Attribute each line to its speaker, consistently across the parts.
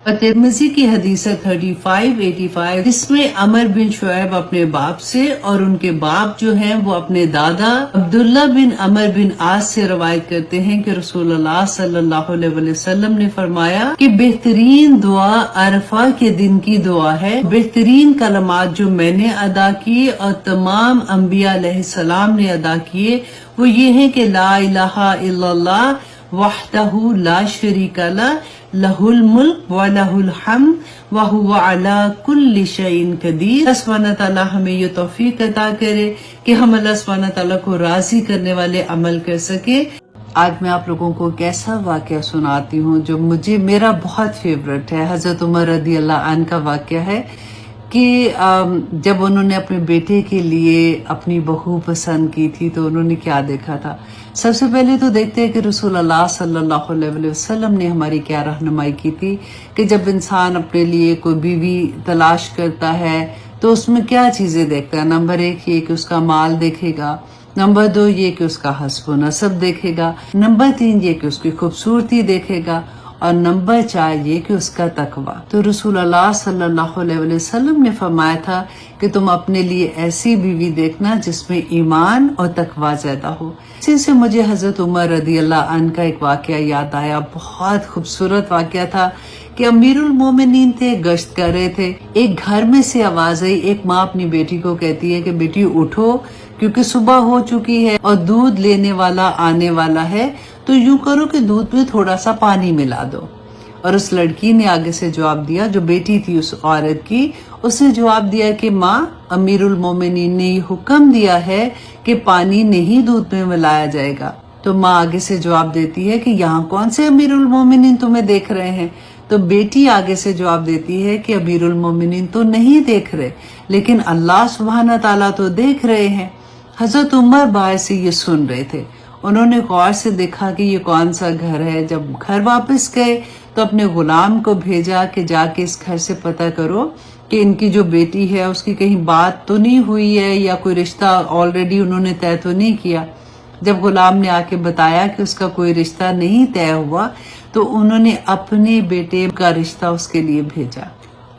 Speaker 1: और तिरमिज़ी की हदीस है 3585, जिसमें अमर बिन शुएब अपने बाप से और उनके बाप जो हैं वो अपने दादा अब्दुल्ला बिन अमर बिन आस से रवायत करते हैं कि रसूलुल्लाह सल्लल्लाहु अलैहि वसल्लम ने फरमाया कि बेहतरीन दुआ अरफा के दिन की दुआ है। बेहतरीन कलमात जो मैंने अदा किए और तमाम अंबिया अलैहिस्सलाम ने अदा किए वो ये है कि ला इलाहा इल्लल्लाह वहदहु ला शरीका लह, लहुल मुल्क व लहुल हम्द व हुवा अला कुल्ली शैइन कदीर। अल्लाह सुब्हानहू तआला हमें ये तौफीक अता करे कि हम अल्लाह सुब्हानहू तआला को राजी करने वाले अमल कर सके। आज मैं आप लोगों को एक ऐसा वाक़या सुनाती हूँ जो मेरा बहुत फेवरेट है। हजरत उमर रदी अल्लाह अन्हु का वाक़या है कि जब उन्होंने अपने बेटे के लिए अपनी बहू पसंद की थी तो उन्होंने क्या देखा था। सबसे पहले तो देखते हैं कि रसूलुल्लाह सल्लल्लाहु अलैहि वसल्लम ने हमारी क्या रहनुमाई की थी कि जब इंसान अपने लिए कोई बीवी तलाश करता है तो उसमें क्या चीज़ें देखता है। नंबर 1 ये कि उसका माल देखेगा, नंबर 2 ये कि उसका हस्ब नसब देखेगा, नंबर 3 ये कि उसकी खूबसूरती देखेगा और नंबर 4 ये कि उसका तकवा। तो रसूलुल्लाह सल्लल्लाहु अलैहि वसल्लम ने फरमाया था कि तुम अपने लिए ऐसी बीवी देखना जिसमें ईमान और तकवा ज्यादा हो। इसी से मुझे हजरत उमर रदी अल्लाह अन्हु का एक वाकया याद आया। बहुत खूबसूरत वाकया था कि अमीरुल मोमिनीन थे, गश्त कर रहे थे। एक घर में से आवाज आई। एक माँ अपनी बेटी को कहती है कि बेटी उठो क्योंकि सुबह हो चुकी है और दूध लेने वाला आने वाला है, तो यूं करो कि दूध में थोड़ा सा पानी मिला दो। और उस लड़की ने आगे से जवाब दिया, जो बेटी थी उस औरत की, उसने जवाब दिया कि माँ, अमीरुल मोमिनीन ने ये हुक्म दिया है कि पानी नहीं दूध में मिलाया जाएगा। तो माँ आगे से जवाब देती है कि यहाँ कौन से अमीरुल मोमिनीन तुम्हें देख रहे हैं। तो बेटी आगे से जवाब देती है कि अमीरुल मोमिनीन तो नहीं देख रहे, लेकिन अल्लाह सुब्हानहू तआला तो देख रहे हैं। हजरत उमर बाहर से ये सुन रहे थे। उन्होंने गौर से देखा कि ये कौन सा घर है। जब घर वापस गए तो अपने गुलाम को भेजा कि जाके इस घर से पता करो कि इनकी जो बेटी है उसकी कहीं बात तो नहीं हुई है या कोई रिश्ता ऑलरेडी उन्होंने तय तो नहीं किया। जब गुलाम ने आके बताया कि उसका कोई रिश्ता नहीं तय हुआ तो उन्होंने अपने बेटे का रिश्ता उसके लिए भेजा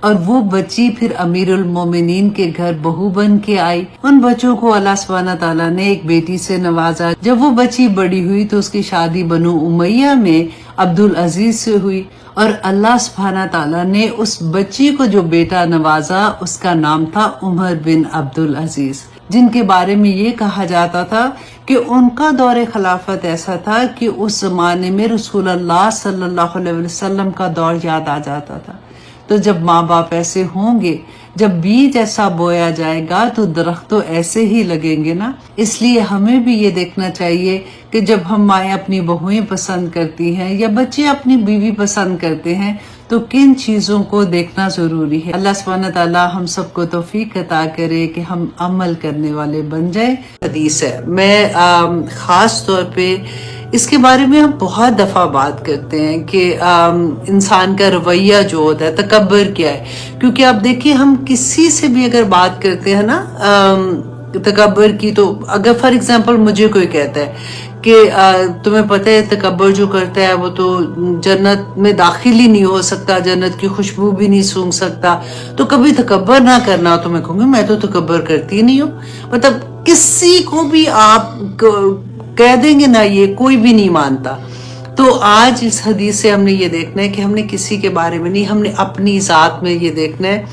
Speaker 1: और वो बच्ची फिर अमीरुल मोमिनीन के घर बहू बन के आई। उन बच्चों को अल्लाह सुब्हानहू तआला ने एक बेटी से नवाजा। जब वो बच्ची बड़ी हुई तो उसकी शादी बनु उमैया में अब्दुल अजीज से हुई और अल्लाह सुब्हानहू तआला ने उस बच्ची को जो बेटा नवाजा उसका नाम था उमर बिन अब्दुल अजीज, जिनके बारे में ये कहा जाता था कि उनका दौरे खिलाफत ऐसा था कि उस जमाने में रसूलुल्लाह सल्लल्लाहु अलैहि वसल्लम का दौर याद आ जाता था। तो जब माँ बाप ऐसे होंगे, जब बीज ऐसा बोया जाएगा तो दरख्त तो ऐसे ही लगेंगे ना। इसलिए हमें भी ये देखना चाहिए कि जब हम माएँ अपनी बहुएं पसंद करती हैं या बच्चे अपनी बीवी पसंद करते हैं तो किन चीज़ों को देखना ज़रूरी है। अल्लाह सुब्हानहू तआला हम सबको तौफीक अता करे कि हम अमल करने वाले बन जाए। हदीस है, मैं ख़ास तौर पे इसके बारे में हम बहुत दफ़ा बात करते हैं कि इंसान का रवैया जो होता है, तकब्बर क्या है। क्योंकि आप देखिए, हम किसी से भी अगर बात करते हैं ना तकब्बर की, तो अगर फॉर एग्जांपल मुझे कोई कहता है कि तुम्हें पता है तकब्बर जो करता है वो तो जन्नत में दाखिल ही नहीं हो सकता, जन्नत की खुशबू भी नहीं सूंघ सकता, तो कभी तकब्बर ना करना। तो मैं कहूँगी मैं तो तकब्बर करती नहीं हूँ। मतलब किसी को भी आप कह देंगे ना, ये कोई भी नहीं मानता। तो आज इस हदीस से हमने ये देखना है कि हमने किसी के बारे में नहीं, हमने अपनी ज़ात में ये देखना है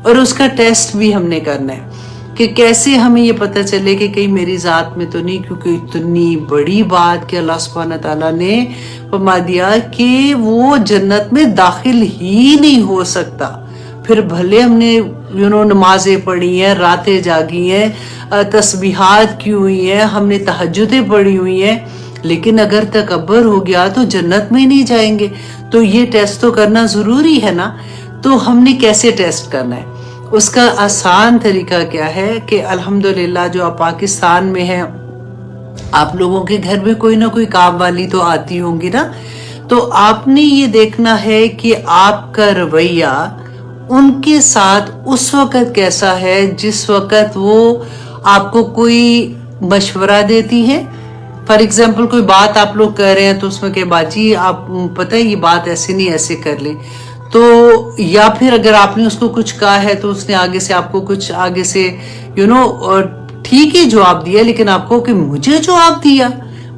Speaker 1: और उसका टेस्ट भी हमने करना है कि कैसे हमें ये पता चले कि कहीं मेरी ज़ात में तो नहीं। क्योंकि इतनी बड़ी बात कि अल्लाह सुब्हानहू तआला ने फरमा दिया कि वो जन्नत में दाखिल ही नहीं हो सकता। फिर भले हमने नमाजें पढ़ी हैं, रातें जागी हैं, तस्बीहात की हुई हैं, हमने तहज्जुदें पढ़ी हुई हैं, लेकिन अगर तकब्बर हो गया तो जन्नत में ही नहीं जाएंगे। तो ये टेस्ट तो करना ज़रूरी है ना। तो हमने कैसे टेस्ट करना है, उसका आसान तरीका क्या है कि अल्हम्दुलिल्लाह जो आप पाकिस्तान में हैं, आप लोगों के घर में कोई ना कोई काम वाली तो आती होंगी ना। तो आपने ये देखना है कि आपका रवैया उनके साथ उस वक़्त कैसा है जिस वक़्त वो आपको कोई मशवरा देती है। फॉर एग्जाम्पल कोई बात आप लोग कर रहे हैं तो उसमें के बाजी आप पता है ये बात ऐसे नहीं ऐसे कर ले, تو یا پھر اگر آپ نے اس کو کچھ کہا ہے تو اس نے آگے سے آپ کو کچھ آگے سے ٹھیک ہی جواب دیا، لیکن آپ کو کہ مجھے جواب دیا،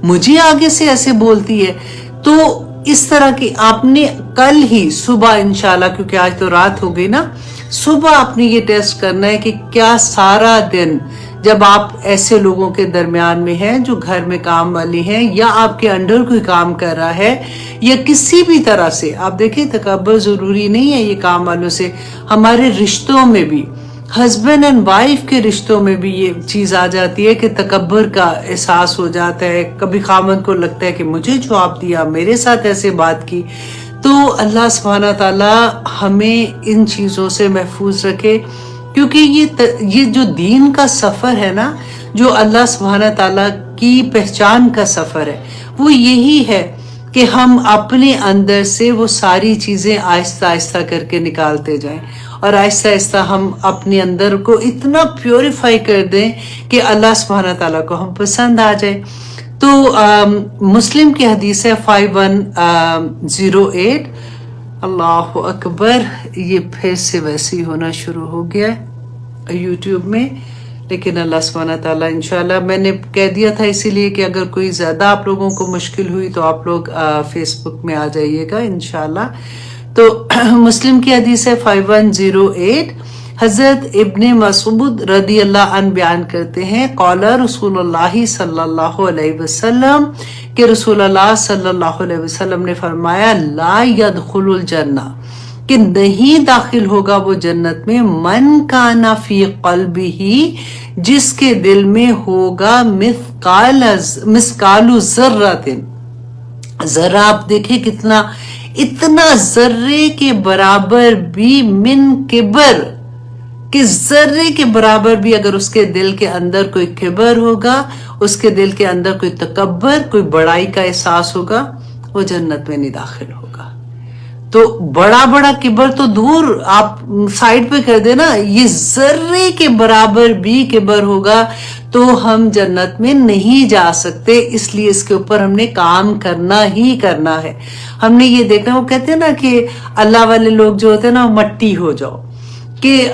Speaker 1: مجھے آگے سے ایسے بولتی ہے. تو اس طرح کی آپ نے کل ہی صبح انشاءاللہ، کیونکہ آج تو رات ہو گئی نا، صبح آپ نے یہ ٹیسٹ کرنا ہے کہ کیا سارا دن جب آپ ایسے لوگوں کے درمیان میں ہیں جو گھر میں کام والی ہیں یا آپ کے انڈر کوئی کام کر رہا ہے یا کسی بھی طرح سے، آپ دیکھیں تکبر ضروری نہیں ہے یہ کام والوں سے، ہمارے رشتوں میں بھی، ہسبینڈ اینڈ وائف کے رشتوں میں بھی یہ چیز آ جاتی ہے کہ تکبر کا احساس ہو جاتا ہے. کبھی خاوند کو لگتا ہے کہ مجھے جواب دیا، میرے ساتھ ایسے بات کی. تو اللہ سبحانہ تعالیٰ ہمیں ان چیزوں سے محفوظ رکھے، کیونکہ یہ جو دین کا سفر ہے نا، جو اللہ سبحانہ تعالیٰ کی پہچان کا سفر ہے، وہ یہی ہے کہ ہم اپنے اندر سے وہ ساری چیزیں آہستہ آہستہ کر کے نکالتے جائیں، اور آہستہ آہستہ ہم اپنے اندر کو اتنا پیوریفائی کر دیں کہ اللہ سبحانہ تعالیٰ کو ہم پسند آ جائے. تو مسلم کی حدیث ہے 5108. اللہ اکبر، یہ پھر سے ویسے ہی ہونا شروع ہو گیا ہے یوٹیوب میں، لیکن اللہ سبحانہ تعالیٰ انشاءاللہ، میں نے کہہ دیا تھا اسی لیے کہ اگر کوئی زیادہ آپ لوگوں کو مشکل ہوئی تو آپ لوگ فیس بک میں آ جائیے گا انشاءاللہ. تو مسلم کی حدیث ہے 5108. حضرت ابن مسعود رضی اللہ عنہ بیان کرتے ہیں، قال رسول اللہ صلی اللہ علیہ وسلم، کہ رسول اللہ صلی اللہ علیہ وسلم نے فرمایا، لا يدخل الجنہ، کہ نہیں داخل ہوگا وہ جنت میں، من کان فی قلبہ، جس کے دل میں ہوگا مثقال ذرۃ. ذرہ آپ دیکھیں کتنا، اتنا ذرے کے برابر بھی، من کبر، کہ ذرے کے برابر بھی اگر اس کے دل کے اندر کوئی کبر ہوگا، اس کے دل کے اندر کوئی تکبر، کوئی بڑائی کا احساس ہوگا، وہ جنت میں نہیں داخل ہوگا. تو بڑا بڑا کبر تو دور، آپ سائڈ پہ کر دینا، یہ ذرے کے برابر بھی کبر ہوگا تو ہم جنت میں نہیں جا سکتے. اس لیے اس کے اوپر ہم نے کام کرنا ہی کرنا ہے. ہم نے یہ دیکھنا، وہ کہتے ہیں نا کہ اللہ والے لوگ جو ہوتے ہیں نا، مٹی ہو جاؤ، کہ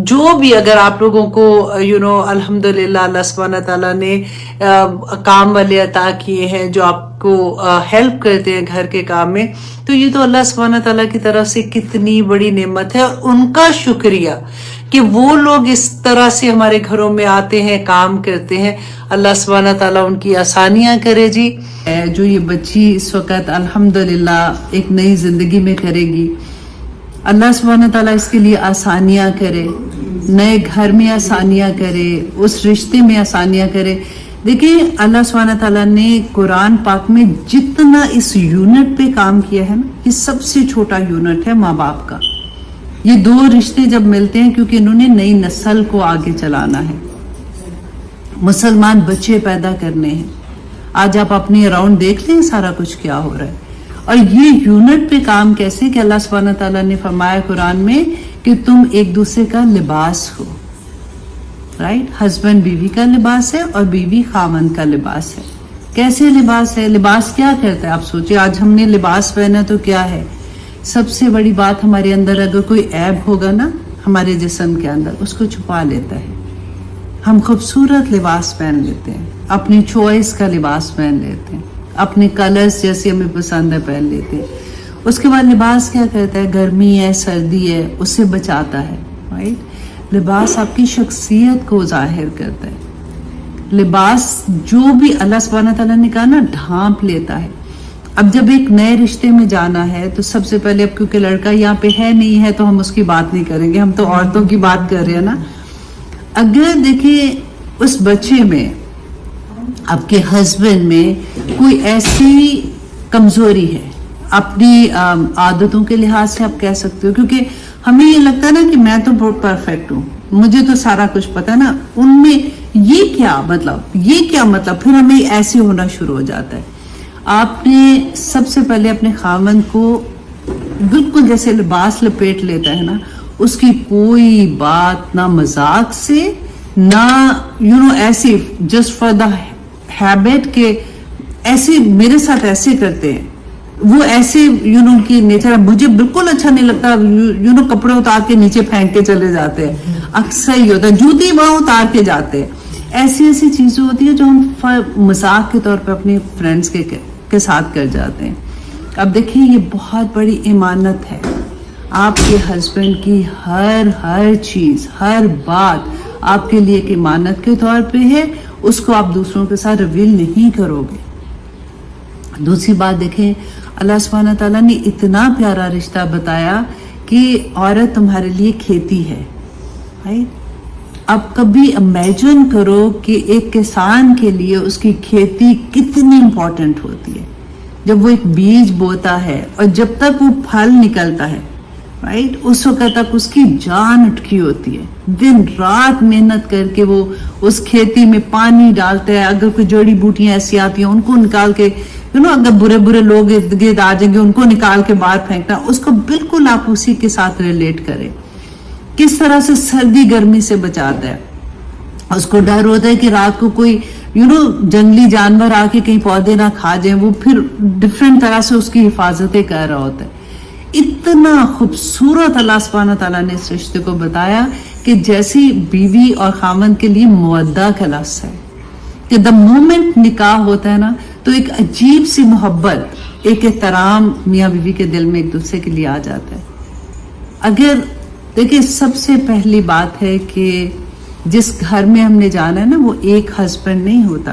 Speaker 1: جو بھی اگر آپ لوگوں کو الحمدللہ اللہ سبحانہ تعالیٰ نے کام والے عطا کیے ہیں جو آپ کو ہیلپ کرتے ہیں گھر کے کام میں، تو یہ تو اللہ سبحانہ تعالیٰ کی طرف سے کتنی بڑی نعمت ہے، اور ان کا شکریہ کہ وہ لوگ اس طرح سے ہمارے گھروں میں آتے ہیں، کام کرتے ہیں. اللہ سبحانہ تعالیٰ ان کی آسانیاں کرے. جی جو یہ بچی اس وقت الحمدللہ ایک نئی زندگی میں کرے گی، اللہ سبحانہ تعالیٰ اس کے لیے آسانیاں کرے، نئے گھر میں آسانیاں کرے، اس رشتے میں آسانیاں کرے. دیکھیں اللہ سبحانہ تعالیٰ نے قرآن پاک میں جتنا اس یونٹ پہ کام کیا ہے نا، یہ سب سے چھوٹا یونٹ ہے ماں باپ کا. یہ دو رشتے جب ملتے ہیں، کیونکہ انہوں نے نئی نسل کو آگے چلانا ہے، مسلمان بچے پیدا کرنے ہیں. آج آپ اپنی اراؤنڈ دیکھ لیں سارا کچھ کیا ہو رہا ہے. اور یہ یونٹ پہ کام کیسے کہ اللہ سبحانہ تعالیٰ نے فرمایا قرآن میں کہ تم ایک دوسرے کا لباس ہو، رائٹ؟ ہسبینڈ بیوی کا لباس ہے اور بیوی خاوند کا لباس ہے. کیسے لباس ہے؟ لباس کیا کرتا ہے؟ آپ سوچیں، آج ہم نے لباس پہنا تو کیا ہے؟ سب سے بڑی بات، ہمارے اندر اگر کوئی عیب ہوگا نا ہمارے جسم کے اندر، اس کو چھپا لیتا ہے. ہم خوبصورت لباس پہن لیتے ہیں، اپنی چوائس کا لباس پہن لیتے ہیں، اپنے کلرز جیسے ہمیں پسند ہے پہن لیتے ہیں. اس کے بعد لباس کیا کرتا ہے؟ گرمی ہے، سردی ہے، اس سے بچاتا ہے، رائٹ؟ لباس آپ کی شخصیت کو ظاہر کرتا ہے. لباس جو بھی اللہ سبحانہ تعالیٰ نے کہا نا، ڈھانپ لیتا ہے. اب جب ایک نئے رشتے میں جانا ہے تو سب سے پہلے، اب کیونکہ لڑکا یہاں پہ ہے نہیں ہے تو ہم اس کی بات نہیں کریں گے، ہم تو عورتوں کی بات کر رہے ہیں نا. اگر دیکھیں اس بچے میں، آپ کے ہسبینڈ میں کوئی ایسی کمزوری ہے، اپنی عادتوں کے لحاظ سے آپ کہہ سکتے ہو، کیونکہ ہمیں یہ لگتا ہے نا کہ میں تو بہت پرفیکٹ ہوں، مجھے تو سارا کچھ پتا ہے نا، ان میں یہ کیا مطلب، پھر ہمیں ایسے ہونا شروع ہو جاتا ہے. آپ نے سب سے پہلے اپنے خاوند کو بالکل جیسے لباس لپیٹ لیتا ہے نا، اس کی کوئی بات نہ مذاق سے، نہ ایسی جسٹ فار دا ہیبٹ کہ ایسے میرے ساتھ ایسے کرتے ہیں، वो ऐसे उनकी नेचर है, मुझे बिल्कुल अच्छा नहीं लगता, कपड़े उतार के नीचे फेंक के चले जाते हैं, अक्सर ही होता है, जूती वहां उतार के जाते हैं। ऐसी ऐसी चीजें होती है जो हम मजाक के तौर पे अपने फ्रेंड्स के साथ कर जाते हैं। अब देखिए ये बहुत बड़ी इमानत है, आपके हस्बैंड की हर चीज, हर बात आपके लिए एक इमानत के तौर पे है, उसको आप दूसरों के साथ रिवील नहीं करोगे। दूसरी बात देखें, अल्लाह सुब्हानहू तआला ने इतना प्यारा रिश्ता बताया कि औरत तुम्हारे लिए खेती है, राइट? अब कभी इमेजिन करो कि एक किसान के लिए उसकी खेती कितनी इंपॉर्टेंट होती है। जब वो एक बीज बोता है और जब तक वो फल निकलता है, राइट, उस वक्त तक उसकी जान उठकी होती है, दिन रात मेहनत करके वो उस खेती में पानी डालता है। अगर कोई जड़ी बूटियां ऐसी आती हैं उनको निकाल के अगर बुरे लोग इर्द गिर्द आ जाएंगे उनको निकाल के बाहर फेंकना, उसको बिल्कुल आप उसी के साथ रिलेट करें। किस तरह से सर्दी गर्मी से बचाता है, उसको डर होता है कि रात को कोई जंगली जानवर आके कहीं पौधे ना खा जाए, वो फिर डिफरेंट तरह से उसकी हिफाजतें कर रहा होता है। इतना खूबसूरत अल्लाह सुब्हानहू तआला ने इस रिश्ते को बताया कि जैसी बीवी और खामन के लिए मुअद्दा का लफ्ज़ है कि द मोमेंट निकाह होता है ना, तो एक अजीब सी मोहब्बत, एक एहतराम मियाँ बीवी के दिल में एक दूसरे के लिए आ जाता है। अगर देखिए सबसे पहली बात है कि जिस घर में हमने जाना है ना, वो एक हस्बैंड नहीं होता,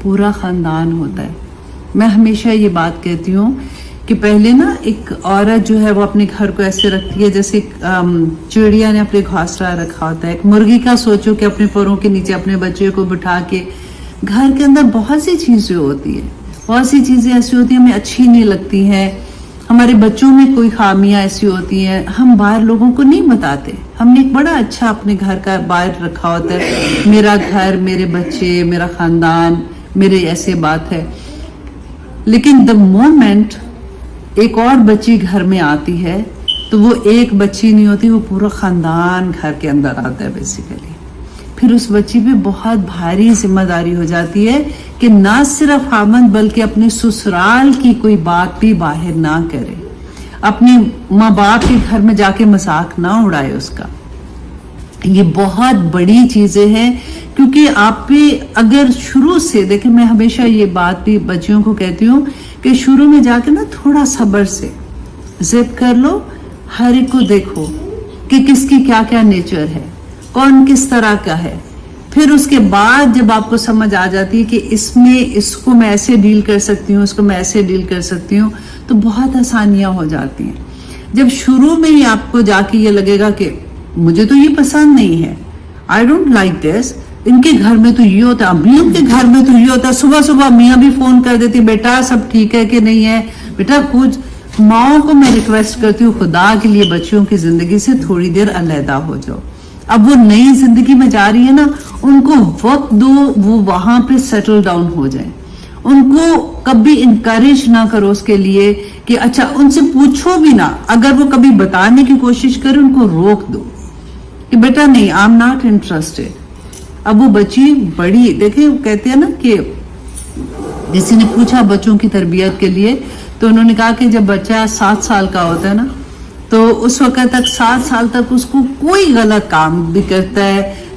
Speaker 1: पूरा खानदान होता है। मैं हमेशा ये बात कहती हूँ कि पहले ना एक औरत जो है वो अपने घर को ऐसे रखती है जैसे चिड़िया ने अपने घोंसला रखा होता है। एक मुर्गी का सोचो कि अपने पैरों के नीचे अपने बच्चे को बिठा के, घर के अंदर बहुत सी चीजें होती है, बहुत सी चीजें ऐसी होती हैं हमें अच्छी नहीं लगती हैं, हमारे बच्चों में कोई खामियां ऐसी होती हैं, हम बाहर लोगों को नहीं बताते। हमने एक बड़ा अच्छा अपने घर का बाहर रखा होता है, मेरा घर, मेरे बच्चे, मेरा खानदान, मेरे ऐसे बात है। लेकिन द मोमेंट एक और बच्ची घर में आती है तो वो एक बच्ची नहीं होती, वो पूरा खानदान घर के अंदर आता है बेसिकली। फिर उस बच्ची पे बहुत भारी जिम्मेदारी हो जाती है कि ना सिर्फ खामन बल्कि अपने ससुराल की कोई बात भी बाहर ना करे, अपने माँ बाप के घर में जाके मजाक ना उड़ाए उसका। ये बहुत बड़ी चीजें हैं क्योंकि आप पे अगर शुरू से देखें, मैं हमेशा ये बात भी बच्चियों को कहती हूँ कि शुरू में जाके ना थोड़ा सब्र से जिद कर लो, हर एक को देखो कि किसकी क्या क्या नेचर है, कौन किस तरह का है। फिर उसके बाद जब आपको समझ आ जाती है कि इसको मैं ऐसे डील कर सकती हूँ, इसको मैं ऐसे डील कर सकती हूँ, तो बहुत आसानियां हो जाती हैं। जब शुरू में ही आपको जाके ये लगेगा कि मुझे तो ये पसंद नहीं है, आई डोंट लाइक दिस, इनके घर में तो ये होता है, अम्मियों के घर में तो ये होता है, सुबह सुबह अम्मियां भी फोन कर देती, बेटा सब ठीक है कि नहीं है, बेटा कुछ। माओ को मैं रिक्वेस्ट करती हूँ खुदा के लिए बच्चियों की जिंदगी से थोड़ी देर अलहदा हो जाओ। अब वो नई जिंदगी में जा रही है ना, उनको वक्त दो, वो वहां पे सेटल डाउन हो जाए। उनको कभी इनकरेज ना करो उसके लिए कि अच्छा, उनसे पूछो भी ना, अगर वो कभी बताने की कोशिश करे उनको रोक दो कि बेटा नहीं, आई एम नॉट इंटरेस्टेड। अब वो बच्ची बड़ी, देखिए कहते हैं ना कि किसी ने पूछा बच्चों की तरबियत के लिए, तो उन्होंने कहा कि जब बच्चा 7 साल का होता है ना, तो उस वक्त तक 7 साल तक उसको कोई गलत काम भी करता है,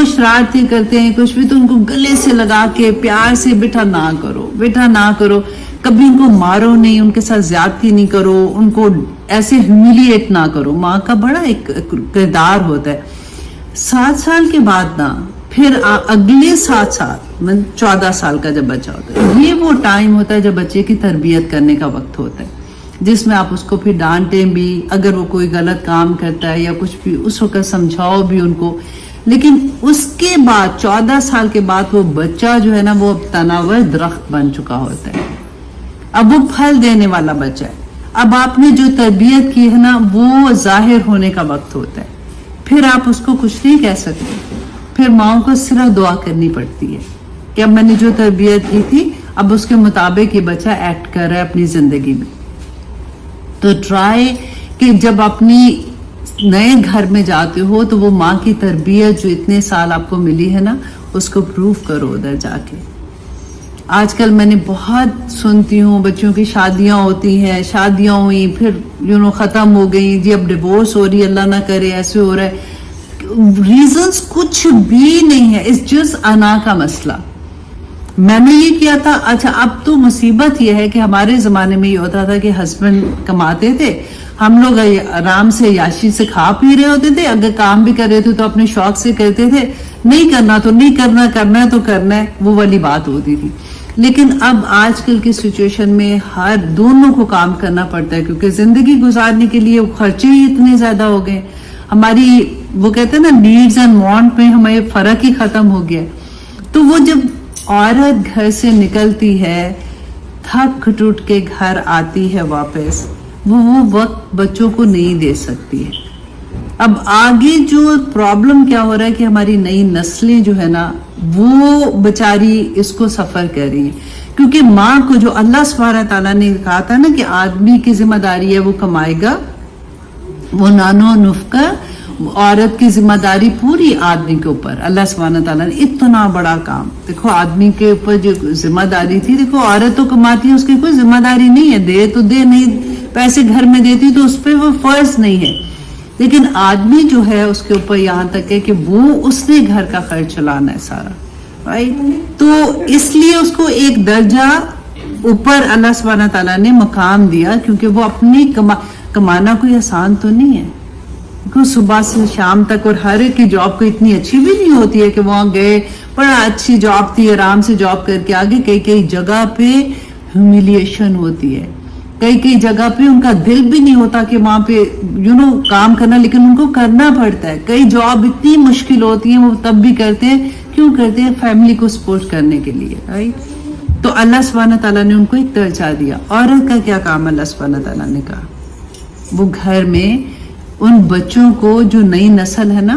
Speaker 1: शरारती करते हैं कुछ भी, तो उनको गले से लगा के प्यार से बेटा ना करो, बेटा ना करो, कभी उनको मारो नहीं, उनके साथ ज्यादती नहीं करो, उनको ऐसे ह्यूमिलिएट ना करो। माँ का बड़ा एक किरदार होता है। 7 साल के बाद ना फिर अगले 7 साल, मतलब 14 साल का जब बच्चा होता है, ये वो टाइम होता है जब बच्चे की तरबियत करने का वक्त होता है, जिसमें आप उसको फिर डांटें भी, अगर वो कोई गलत काम करता है या कुछ भी, उस वक्त समझाओ भी उनको। लेकिन उसके बाद 14 साल के बाद वो बच्चा जो है ना, वो अब तनावर दरख्त बन चुका होता है, अब वो फल देने वाला बच्चा है। अब आपने जो तरबियत की है ना, वो जाहिर होने का वक्त होता है। फिर आप उसको कुछ नहीं कह सकते, फिर माओ को सिर्फ दुआ करनी पड़ती है कि अब मैंने जो तरबियत की थी, अब उसके मुताबिक ये बच्चा एक्ट कर रहा है अपनी जिंदगी में। तो ट्राई कि जब अपनी नए घर में जाते हो तो वो माँ की तरबियत जो इतने साल आपको मिली है ना, उसको प्रूव करो उधर जाके। آج کل میں نے بہت سنتی ہوں بچوں کی شادیاں ہوتی ہیں, شادیاں ہوئی پھر ختم ہو گئی, جی اب ڈیورس ہو رہی ہے, اللہ نہ کرے ایسے ہو رہا ہے. ریزنز کچھ بھی نہیں ہے, اس جس انا کا مسئلہ. میں نے یہ کیا تھا. اچھا اب تو مصیبت یہ ہے کہ ہمارے زمانے میں یہ ہوتا تھا کہ ہسبینڈ کماتے تھے, ہم لوگ آرام سے یاشی سے کھا پی رہے ہوتے تھے, اگر کام بھی کر رہے تھے تو اپنے شوق سے کرتے تھے, نہیں کرنا تو نہیں کرنا, کرنا ہے تو کرنا ہے, وہ والی بات ہوتی تھی. لیکن اب آج کل کی سچویشن میں ہر دونوں کو کام کرنا پڑتا ہے, کیونکہ زندگی گزارنے کے لیے خرچے ہی اتنے زیادہ ہو گئے. ہماری وہ کہتے ہیں نا نیڈز اینڈ وانٹ میں ہمیں فرق ہی ختم ہو گیا. تو وہ جب عورت گھر سے نکلتی ہے, تھک ٹوٹ کے گھر آتی ہے واپس, وہ وقت بچوں کو نہیں دے سکتی ہے. اب آگے جو پرابلم کیا ہو رہا ہے کہ ہماری نئی نسلیں جو ہے نا وہ بچاری اس کو سفر کر رہی ہیں, کیونکہ ماں کو جو اللہ سبحانہ تعالیٰ نے کہا تھا نا کہ آدمی کی ذمہ داری ہے وہ کمائے گا, وہ نانو نفقہ, عورت کی ذمہ داری پوری آدمی کے اوپر. اللہ سبحانہ تعالیٰ نے اتنا بڑا کام, دیکھو آدمی کے اوپر جو ذمہ داری تھی, دیکھو عورت تو کماتی ہے, اس کی کوئی ذمہ داری نہیں ہے, دے تو دے, نہیں پیسے گھر میں دیتی تو اس پہ وہ فرض نہیں ہے. لیکن آدمی جو ہے اس کے اوپر یہاں تک ہے کہ وہ اس نے گھر کا خرچ چلانا ہے سارا, رائٹ. تو اس لیے اس کو ایک درجہ اوپر اللہ سبحانہ تعالیٰ نے مقام دیا, کیونکہ وہ اپنی کمانا کوئی آسان تو نہیں ہے. صبح سے شام تک, اور ہر ایک کی جاب کو اتنی اچھی بھی نہیں ہوتی ہے کہ وہاں گئے, بڑا اچھی جاب تھی, آرام سے جاب کر کے آگے. کئی جگہ پہ ہیوملیشن ہوتی ہے, کئی جگہ پہ ان کا دل بھی نہیں ہوتا کہ وہاں پہ کام کرنا, لیکن ان کو کرنا پڑتا ہے. کئی جاب اتنی مشکل ہوتی ہیں, وہ تب بھی کرتے ہیں. کیوں کرتے ہیں؟ فیملی کو سپورٹ کرنے کے لیے, رائٹ. تو اللہ سبحانہ تعالیٰ نے ان کو ایک درجہ دیا. عورت کا کیا کام اللہ سبحانہ تعالیٰ نے کہا, وہ گھر میں ان بچوں کو جو نئی نسل ہے نا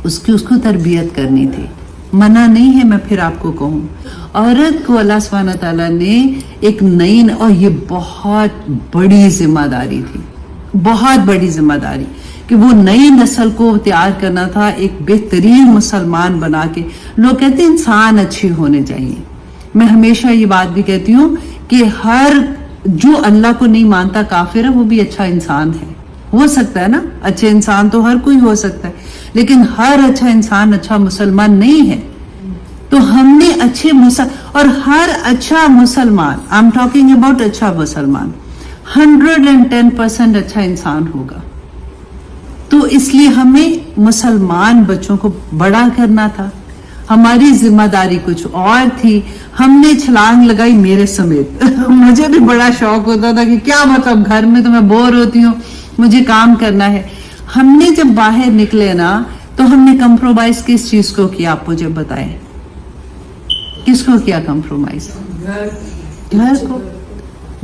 Speaker 1: اس کو تربیت کرنی تھی. منع نہیں ہے, میں پھر آپ کو کہوں, عورت کو اللہ سبحانہ تعالیٰ نے ایک نئی, اور یہ بہت بڑی ذمہ داری تھی, بہت بڑی ذمہ داری, کہ وہ نئی نسل کو تیار کرنا تھا ایک بہترین مسلمان بنا کے. لوگ کہتے ہیں انسان اچھے ہونے چاہیے. میں ہمیشہ یہ بات بھی کہتی ہوں کہ ہر جو اللہ کو نہیں مانتا کافر ہے, وہ بھی اچھا انسان ہے. ہو سکتا ہے نا, اچھے انسان تو ہر کوئی ہو سکتا ہے, لیکن ہر اچھا انسان اچھا مسلمان نہیں ہے. تو ہم نے اچھے اور ہر اچھا مسلمان, آئی ایم ٹاکنگ اباؤٹ اچھا مسلمان, 110% اچھا انسان ہوگا. تو اس لیے ہمیں مسلمان بچوں کو بڑا کرنا تھا. ہماری ذمہ داری کچھ اور تھی. ہم نے چھلانگ لگائی میرے سمیت. مجھے بھی بڑا شوق ہوتا تھا کہ کیا مطلب گھر میں تو میں بور ہوتی ہوں, مجھے کام کرنا ہے. ہم نے جب باہر نکلے نا تو ہم نے کمپرومائز کس چیز کو کیا, آپ مجھے بتائیں, کس کو کیا کمپرومائز؟ گھر کو.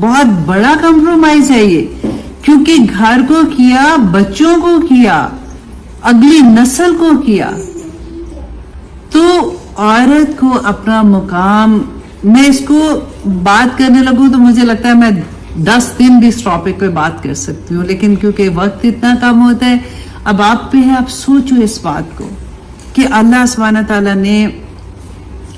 Speaker 1: بہت بڑا کمپرومائز ہے یہ, کیونکہ گھر کو کیا, بچوں کو کیا, اگلی نسل کو کیا. تو عورت کو اپنا مقام, میں اس کو بات کرنے لگوں تو مجھے لگتا ہے میں 10 دن بھی اس ٹاپک پہ بات کر سکتی ہوں, لیکن کیونکہ وقت اتنا کم ہوتا ہے, اب آپ پہ ہے, آپ سوچو اس بات کو کہ اللہ سبحانہ تعالیٰ نے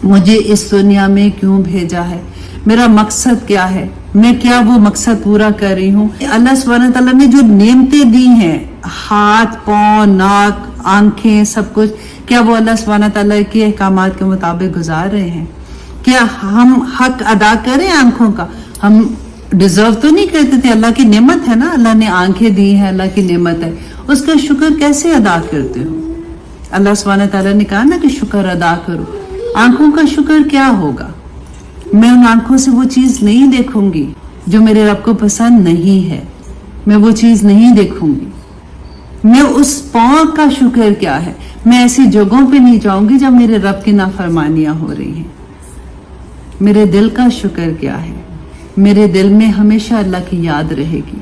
Speaker 1: مجھے اس دنیا میں کیوں بھیجا ہے, میرا مقصد کیا ہے, میں کیا وہ مقصد پورا کر رہی ہوں. اللہ سبحانہ تعالیٰ نے جو نعمتیں دی ہیں, ہاتھ, پاؤں, ناک, آنکھیں, سب کچھ, کیا وہ اللہ سبحانہ تعالیٰ کے احکامات کے مطابق گزار رہے ہیں؟ کیا ہم حق ادا کریں آنکھوں کا؟ ہم ڈیزرو تو نہیں کرتے تھے, اللہ کی نعمت ہے نا, اللہ نے آنکھیں دی ہیں, اللہ کی نعمت ہے, اس کا شکر کیسے ادا کرتے ہو؟ اللہ سبحانہ تعالیٰ نے کہا نا کہ شکر ادا کرو. آنکھوں کا شکر کیا ہوگا؟ میں ان آنکھوں سے وہ چیز نہیں دیکھوں گی جو میرے رب کو پسند نہیں ہے, میں وہ چیز نہیں دیکھوں گی. میں اس پاؤں کا شکر کیا ہے, میں ایسی جگہوں پہ نہیں جاؤں گی جب میرے رب کی نافرمانیاں ہو رہی ہیں. میرے دل کا شکر کیا ہے, میرے دل میں ہمیشہ اللہ کی یاد رہے گی.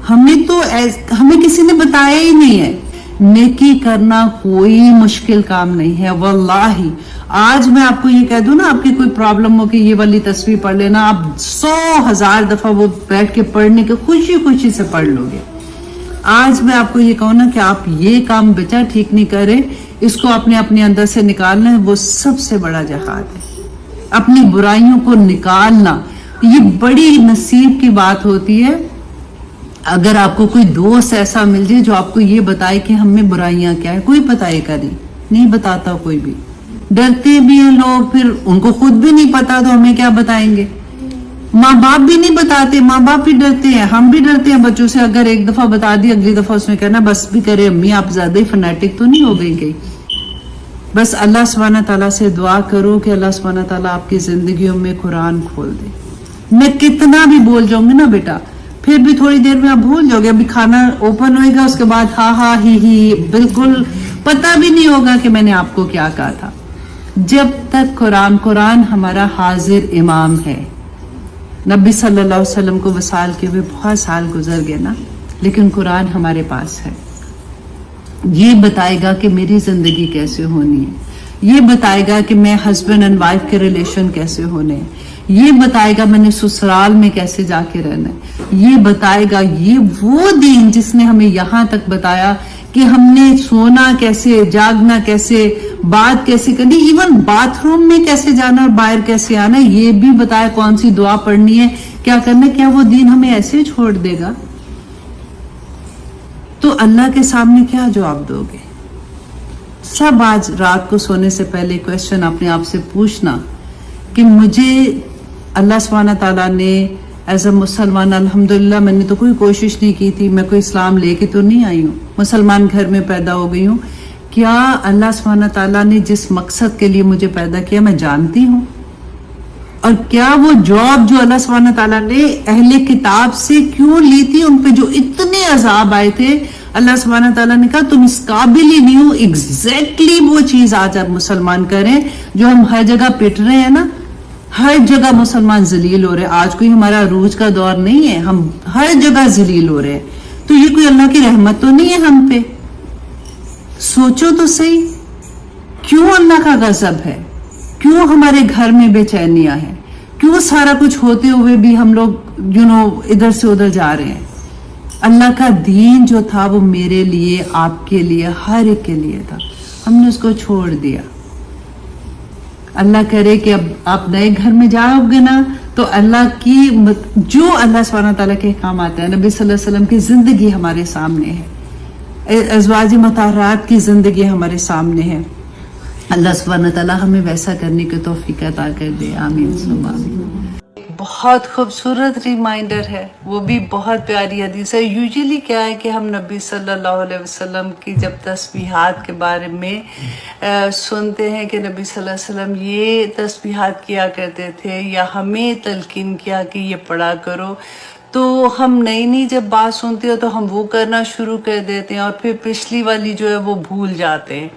Speaker 1: ہمیں کسی نے بتایا ہی نہیں ہے, نیکی کرنا کوئی مشکل کام نہیں ہے واللہ. آج میں آپ کو یہ کہہ دوں نا, آپ کی کوئی پرابلم ہو کہ یہ والی تصویر پڑھ لینا, آپ 100,000 دفعہ وہ بیٹھ کے پڑھنے کے خوشی سے پڑھ لو گے. آج میں آپ کو یہ کہوں نا کہ آپ یہ کام بچہ ٹھیک نہیں کرے, اس کو اپنے اندر سے نکالنا ہے, وہ سب سے بڑا جہاد ہے. اپنی برائیوں کو نکالنا، یہ بڑی نصیب کی بات ہوتی ہے اگر آپ کو کوئی دوست ایسا مل جائے جو آپ کو یہ بتائے کہ ہم میں برائیاں کیا ہے. کوئی بتائے گا نہیں بتاتا کوئی بھی. ڈرتے بھی ہیں لوگ، پھر ان کو خود بھی نہیں پتا تو ہمیں کیا بتائیں گے. ماں باپ بھی نہیں بتاتے، ماں باپ بھی ڈرتے ہیں، ہم بھی ڈرتے ہیں بچوں سے. اگر ایک دفعہ بتا دی اگلی دفعہ اس نے کہنا بس بھی کرے امی آپ زیادہ ہی فنیٹک تو نہیں ہو گئی. بس اللہ سبحانہ تعالیٰ سے دعا کرو کہ اللہ سبحانہ تعالیٰ آپ کی زندگیوں میں قرآن کھول دے. میں کتنا بھی بول جاؤں گی نا بیٹا، پھر بھی تھوڑی دیر میں آپ بھول جاؤ گے. ابھی کھانا اوپن ہوئے گا، اس کے بعد ہاں ہی بالکل پتہ بھی نہیں ہوگا کہ میں نے آپ کو کیا کہا تھا. جب تک قرآن ہمارا حاضر امام ہے. نبی صلی اللہ علیہ وسلم کو وصال کے ہوئے بہت سال گزر گئے نا، لیکن قرآن ہمارے پاس ہے. یہ بتائے گا کہ میری زندگی کیسے ہونی ہے، یہ بتائے گا کہ میں ہسبینڈ اینڈ وائف کے ریلیشن کیسے ہونے ہیں، یہ بتائے گا میں نے سسرال میں کیسے جا کے رہنا ہے، یہ بتائے گا. یہ وہ دین جس نے ہمیں یہاں تک بتایا کہ ہم نے سونا کیسے، جاگنا کیسے، بات کیسے کرنی، ایون باتھ روم میں کیسے جانا اور باہر کیسے آنا، یہ بھی بتایا. کون سی دعا پڑھنی ہے، کیا کرنا ہے. کیا وہ دین ہمیں ایسے چھوڑ دے گا؟ تو اللہ کے سامنے کیا جواب دو گے؟ سب آج رات کو سونے سے پہلے کویسچن اپنے آپ سے پوچھنا کہ مجھے اللہ سبحانہ تعالیٰ نے ایز اے مسلمان، الحمدللہ میں نے تو کوئی کوشش نہیں کی تھی، میں کوئی اسلام لے کے تو نہیں آئی ہوں، مسلمان گھر میں پیدا ہو گئی ہوں. کیا اللہ سبحانہ تعالیٰ نے جس مقصد کے لیے مجھے پیدا کیا میں جانتی ہوں؟ اور کیا وہ جاب جو اللہ سبحانہ تعالیٰ نے اہل کتاب سے کیوں لی تھی، ان پہ جو اتنے عذاب آئے تھے، اللہ سبحانہ تعالیٰ نے کہا تم اس قابل ہی نہیں ہو. ایگزیکٹلی وہ چیز آج آپ مسلمان کریں جو ہم ہر جگہ پٹ رہے ہیں نا. ہر جگہ مسلمان ذلیل ہو رہے ہیں. آج کوئی ہمارا عروج کا دور نہیں ہے، ہم ہر جگہ ذلیل ہو رہے ہیں. تو یہ کوئی اللہ کی رحمت تو نہیں ہے ہم پہ؟ سوچو تو صحیح، کیوں اللہ کا غضب ہے؟ کیوں ہمارے گھر میں بے چینیاں ہیں؟ کیوں سارا کچھ ہوتے ہوئے بھی ہم لوگ ادھر سے ادھر جا رہے ہیں؟ اللہ کا دین جو تھا وہ میرے لیے، آپ کے لیے، ہر ایک کے لیے تھا، ہم نے اس کو چھوڑ دیا. اللہ کرے کہ اب آپ نئے گھر میں جاؤ گے نا تو اللہ کی جو اللہ سبحانہ تعالیٰ کے احکام آتے ہیں، نبی صلی اللہ علیہ وسلم کی زندگی ہمارے سامنے ہے، ازواج مطہرات کی زندگی ہمارے سامنے ہے. اللہ سبحانہ تعالیٰ ہمیں ویسا کرنے کی توفیق عطا کر دے. آمین ثم آمین. بہت خوبصورت ریمائنڈر ہے، وہ بھی بہت پیاری حدیث ہے. یوزلی کیا ہے کہ ہم نبی صلی اللہ علیہ وسلم کی جب تسبیحات کے بارے میں سنتے ہیں کہ نبی صلی اللہ علیہ وسلم یہ تسبیحات کیا کرتے تھے یا ہمیں تلقین کیا کہ یہ پڑھا کرو، تو ہم نئی جب بات سنتے ہو تو ہم وہ کرنا شروع کر دیتے ہیں اور پھر پچھلی والی جو ہے وہ بھول جاتے ہیں.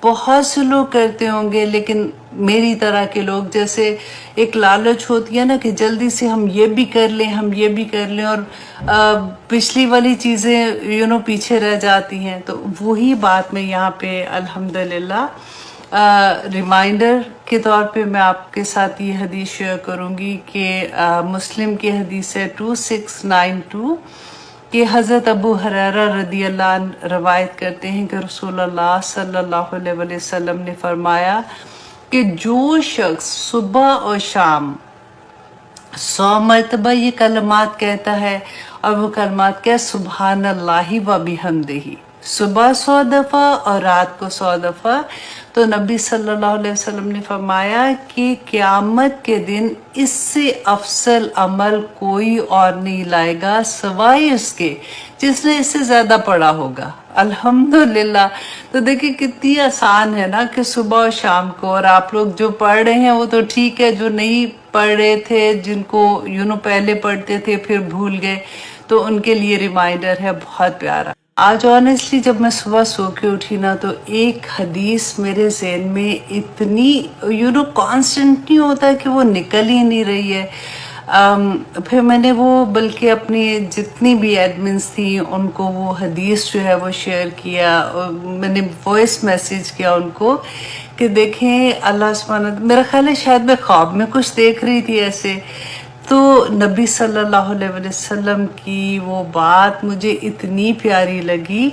Speaker 1: بہت سے لوگ کرتے ہوں گے، لیکن میری طرح کے لوگ جیسے ایک لالچ ہوتی ہے نا کہ جلدی سے ہم یہ بھی کر لیں، ہم یہ بھی کر لیں، اور پچھلی والی چیزیں پیچھے رہ جاتی ہیں. تو وہی بات میں یہاں پہ الحمدللہ ریمائنڈر کے طور پہ میں آپ کے ساتھ یہ حدیث شیئر کروں گی کہ مسلم کی حدیث ہے 2692 کہ حضرت ابو ہریرہ رضی اللہ عنہ روایت کرتے ہیں کہ رسول اللہ صلی اللہ علیہ وسلم نے فرمایا کہ جو شخص صبح اور شام 100 مرتبہ یہ کلمات کہتا ہے، اور وہ کلمات کیا؟ سبحان اللہ و بحمدہ، صبح 100 دفعہ اور رات کو 100 دفعہ. تو نبی صلی اللہ علیہ وسلم نے فرمایا کہ قیامت کے دن اس سے افضل عمل کوئی اور نہیں لائے گا سوائے اس کے جس نے اس سے زیادہ پڑھا ہوگا. الحمدللہ. تو دیکھیں کتنی آسان ہے نا کہ صبح اور شام کو، اور آپ لوگ جو پڑھ رہے ہیں وہ تو ٹھیک ہے، جو نہیں پڑھ رہے تھے، جن کو پہلے پڑھتے تھے پھر بھول گئے، تو ان کے لیے ریمائنڈر ہے بہت پیارا. آج آنیسٹلی جب میں صبح سو کے اٹھی نا تو ایک حدیث میرے ذہن میں اتنی کانسٹنٹ نہیں ہوتا کہ وہ نکل ہی نہیں رہی ہے. پھر میں نے وہ بلکہ اپنی جتنی بھی ایڈمنس تھیں ان کو وہ حدیث جو ہے وہ شیئر کیا، میں نے وائس میسیج کیا ان کو کہ دیکھیں اللہ سبحانہ، میرا خیال ہے شاید میں خواب میں کچھ دیکھ رہی تھی ایسے، تو نبی صلی اللہ علیہ وسلم کی وہ بات مجھے اتنی پیاری لگی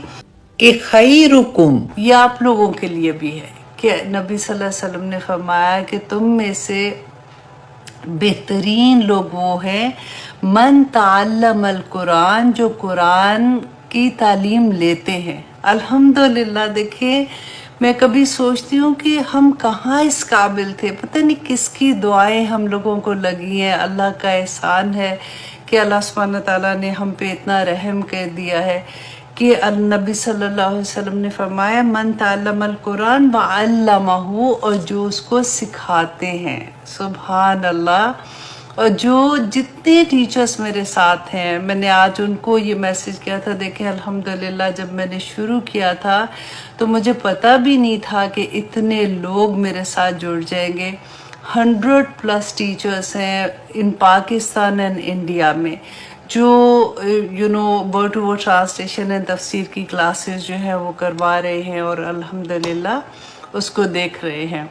Speaker 1: کہ خیرکم، یہ آپ لوگوں کے لیے بھی ہے کہ نبی صلی اللہ علیہ وسلم نے فرمایا کہ تم میں سے बेहतरीन लोग वो है मन ताल्लमल कुरान, जो कुरान की तालीम लेते हैं। अल्हम्दुलिल्लाह। देखिए, मैं कभी सोचती हूँ कि हम कहाँ इस काबिल थे, पता नहीं किसकी दुआएं हम लोगों को लगी हैं। अल्लाह का एहसान है कि अल्लाह सुब्हानहू तआला ने हम पे इतना रहम कर दिया है कि नबी सल्लल्लाहु अलैहि वसल्लम ने फरमाया मन ताल्लमल कुरान व अल्लमहु, और जो उसको सिखाते हैं। सुभान अल्लाह। और जो जितने टीचर्स मेरे साथ हैं, मैंने आज उनको ये मैसेज किया था। देखें अल्हम्दुलिल्लाह, जब मैंने शुरू किया था तो मुझे पता भी नहीं था कि इतने लोग मेरे साथ जुड़ जाएंगे। 100+ टीचर्स हैं इन पाकिस्तान एंड इंडिया में, जो word to word translation and तफसीर की क्लासेस जो है वो करवा रहे हैं और अल्हम्दुलिल्लाह उसको देख रहे हैं।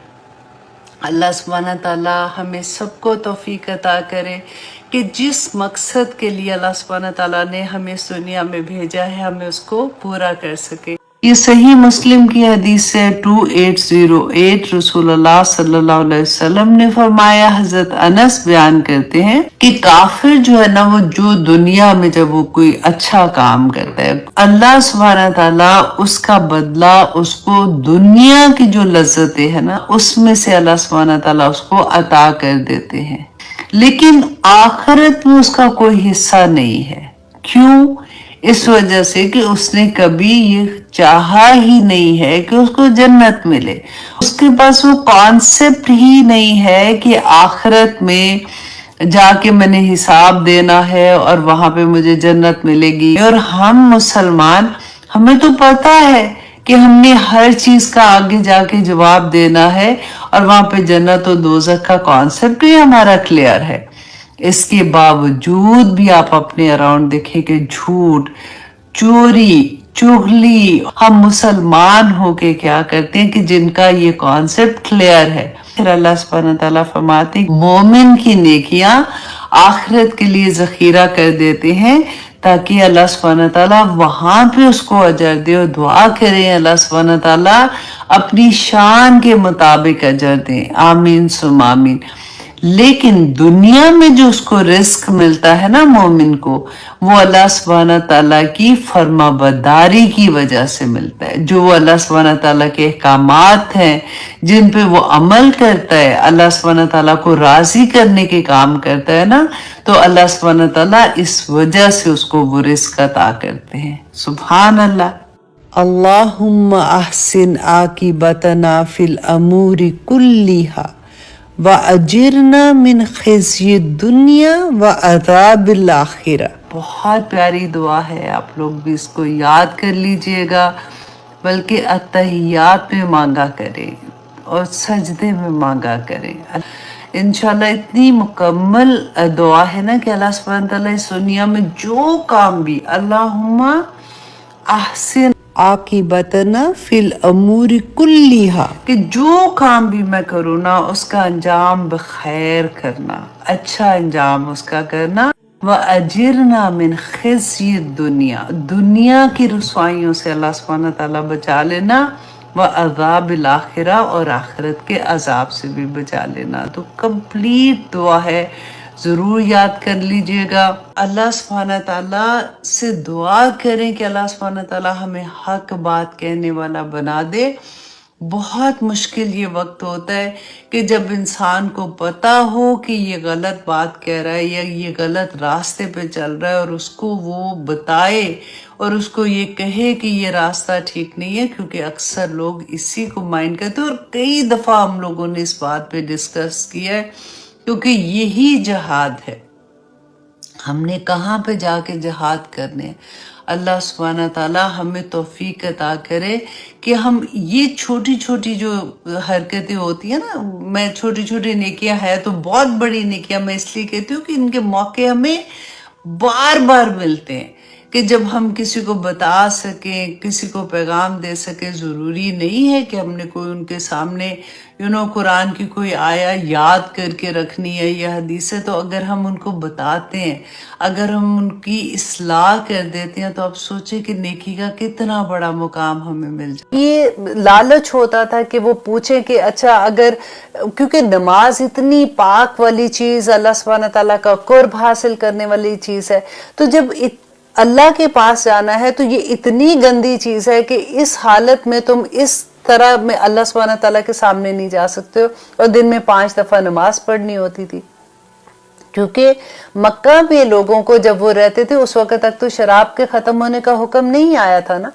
Speaker 1: अल्लाह सुब्हानहू तआला हमें सबको तौफीक अता करे कि जिस मकसद के लिए अल्लाह सुब्हानहू तआला ने हमें इस दुनिया में भेजा है, हमें उसको पूरा कर सके। ये सही मुस्लिम की हदीस है 2808। रसूलुल्लाह सल्लल्लाहु अलैहि वसल्लम ने फरमाया, हजरत अनस बयान करते हैं कि काफिर जो है ना, वो जो दुनिया में जब वो कोई अच्छा काम करता है, अल्लाह सुब्हानहू तआला उसका बदला उसको दुनिया की जो लज्जतें है ना, उसमें से अल्लाह सुब्हानहू तआला उसको अता कर देते हैं, लेकिन आखिरत में उसका कोई हिस्सा नहीं है। क्यों? इस वजह से कि उसने कभी ये चाहा ही नहीं है कि उसको जन्नत मिले। उसके पास वो कॉन्सेप्ट ही नहीं है कि आखिरत में जाके मैंने हिसाब देना है और वहां पे मुझे जन्नत मिलेगी। और हम मुसलमान, हमें तो पता है कि हमने हर चीज का आगे जाके जवाब देना है और वहां पे जन्नत और दोज़ख का कॉन्सेप्ट ही हमारा क्लियर है। इसके बावजूद भी आप अपने अराउंड देखें कि झूठ, चोरी, चुगली, हम मुसलमान होके क्या करते हैं कि जिनका ये कॉन्सेप्ट क्लियर है। फिर अल्लाह सुब्हानहू तआला फरमाते हैं मोमिन की नेकियां आखिरत के लिए जखीरा कर देते हैं, ताकि अल्लाह सुब्हानहू तआला वहां पे उसको अजर दे। और दुआ करें अल्लाह सुब्हानहू तआला अपनी शान के मुताबिक अजर दे। आमीन सुम आमीन। लेकिन दुनिया में जो उसको रिस्क मिलता है ना मोमिन को, वो अल्लाह सुब्हानहू तआला की फरमाबरदारी की वजह से मिलता है। जो अल्लाह सुब्हानहू तआला के अहकामात हैं जिन पे वो अमल करता है, अल्लाह सुब्हानहू तआला को राजी करने के काम करता है ना, तो अल्लाह सुब्हानहू तआला इस वजह से उसको वो रिस्क अता करते हैं। सुभान अल्लाह। अल्लाहुम्मा अहसिन आकिबतना फिल अमूरी कुल्लिहा व अजिरना मिन खिज़्यि दुनिया व अज़ाबिल आखिरा। बहुत प्यारी दुआ है, आप लोग भी इसको याद कर लीजिएगा, बल्कि अत्तहियात में मांगा करें और सजदे में मांगा करें। इंशाल्लाह इतनी मुकम्मल दुआ है ना कि अल्लाह सुब्हानहू तआला इस दुनिया में जो काम भी, अल्लाहुम्मा अहसिन आकिबतना फिल अमूरी कुल्लिहा, कि जो काम भी मैं करूँ ना उसका अंजाम बखैर करना, अच्छा अंजाम उसका करना। व अजिरना मिन खिज़्यि दुनिया, दुनिया की रुसवाइयों से अल्लाह सुब्हानहू तआला बचा लेना। व अज़ाबिल आखिरा, और आखिरत के अजाब से भी बचा लेना। तो कंप्लीट दुआ है, जरूर याद कर लीजिएगा। अल्लाह सुब्हानहू तआला से दुआ करें कि अल्लाह सुब्हानहू तआला हमें हक बात कहने वाला बना दे। बहुत मुश्किल ये वक्त होता है कि जब इंसान को पता हो कि ये गलत बात कह रहा है या ये गलत रास्ते पे चल रहा है, और उसको वो बताए और उसको ये कहे कि ये रास्ता ठीक नहीं है, क्योंकि अक्सर लोग इसी को माइंड करते हैं। और कई दफ़ा हम लोगों ने इस बात पे डिस्कस किया है, क्योंकि यही जहाद है। हमने कहाँ पे जाके जहाद करने। अल्लाह सुब्हानहू तआला हमें तौफीक अता करे कि हम ये छोटी छोटी जो हरकतें होती है ना, मैं छोटी छोटी नेकियां है तो बहुत बड़ी नेकियां मैं इसलिए कहती हूँ कि इनके मौके हमें बार बार मिलते हैं। کہ جب ہم کسی کو بتا سکیں، کسی کو پیغام دے سکیں، ضروری نہیں ہے کہ ہم نے کوئی ان کے سامنے قرآن کی کوئی آیا یاد کر کے رکھنی ہے یا حدیث ہے، تو اگر ہم ان کو بتاتے ہیں، اگر ہم ان کی اصلاح کر دیتے ہیں، تو آپ سوچیں کہ نیکی کا کتنا بڑا مقام ہمیں مل جائے۔ یہ لالچ ہوتا تھا کہ وہ پوچھیں کہ اچھا اگر، کیونکہ نماز اتنی پاک والی چیز، اللہ سبحانہ تعالیٰ کا قرب حاصل کرنے والی چیز ہے، تو جب اللہ کے پاس جانا ہے تو یہ اتنی گندی چیز ہے کہ اس حالت میں تم اس طرح میں اللہ سبحانہ تعالیٰ کے سامنے نہیں جا سکتے ہو، اور دن میں 5 دفعہ نماز پڑھنی ہوتی تھی۔ کیونکہ مکہ میں لوگوں کو جب وہ رہتے تھے اس وقت تک تو شراب کے ختم ہونے کا حکم نہیں آیا تھا نا،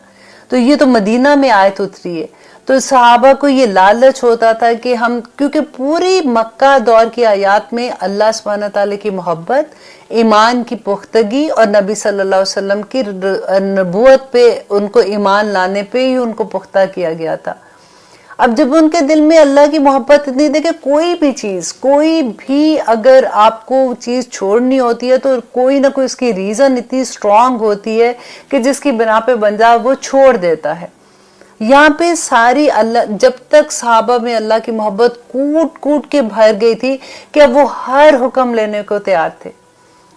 Speaker 1: تو یہ تو مدینہ میں آیت اتری ہے، تو صحابہ کو یہ لالچ ہوتا تھا کہ ہم، کیونکہ پوری مکہ دور کی آیات میں اللہ سبحانہ تعالیٰ کی محبت، ایمان کی پختگی اور نبی صلی اللہ علیہ وسلم کی نبوت پہ، ان کو ایمان لانے پہ ہی ان کو پختہ کیا گیا تھا۔ اب جب ان کے دل میں اللہ کی محبت اتنی تھی کہ کوئی بھی چیز، کوئی بھی اگر آپ کو چیز چھوڑنی ہوتی ہے تو کوئی نہ کوئی اس کی ریزن اتنی سٹرونگ ہوتی ہے کہ جس کی بنا پہ بندہ وہ چھوڑ دیتا ہے۔ یہاں پہ ساری اللہ، جب تک صحابہ میں اللہ کی محبت کوٹ کوٹ کے بھر گئی تھی کہ اب وہ ہر حکم لینے کو تیار تھے۔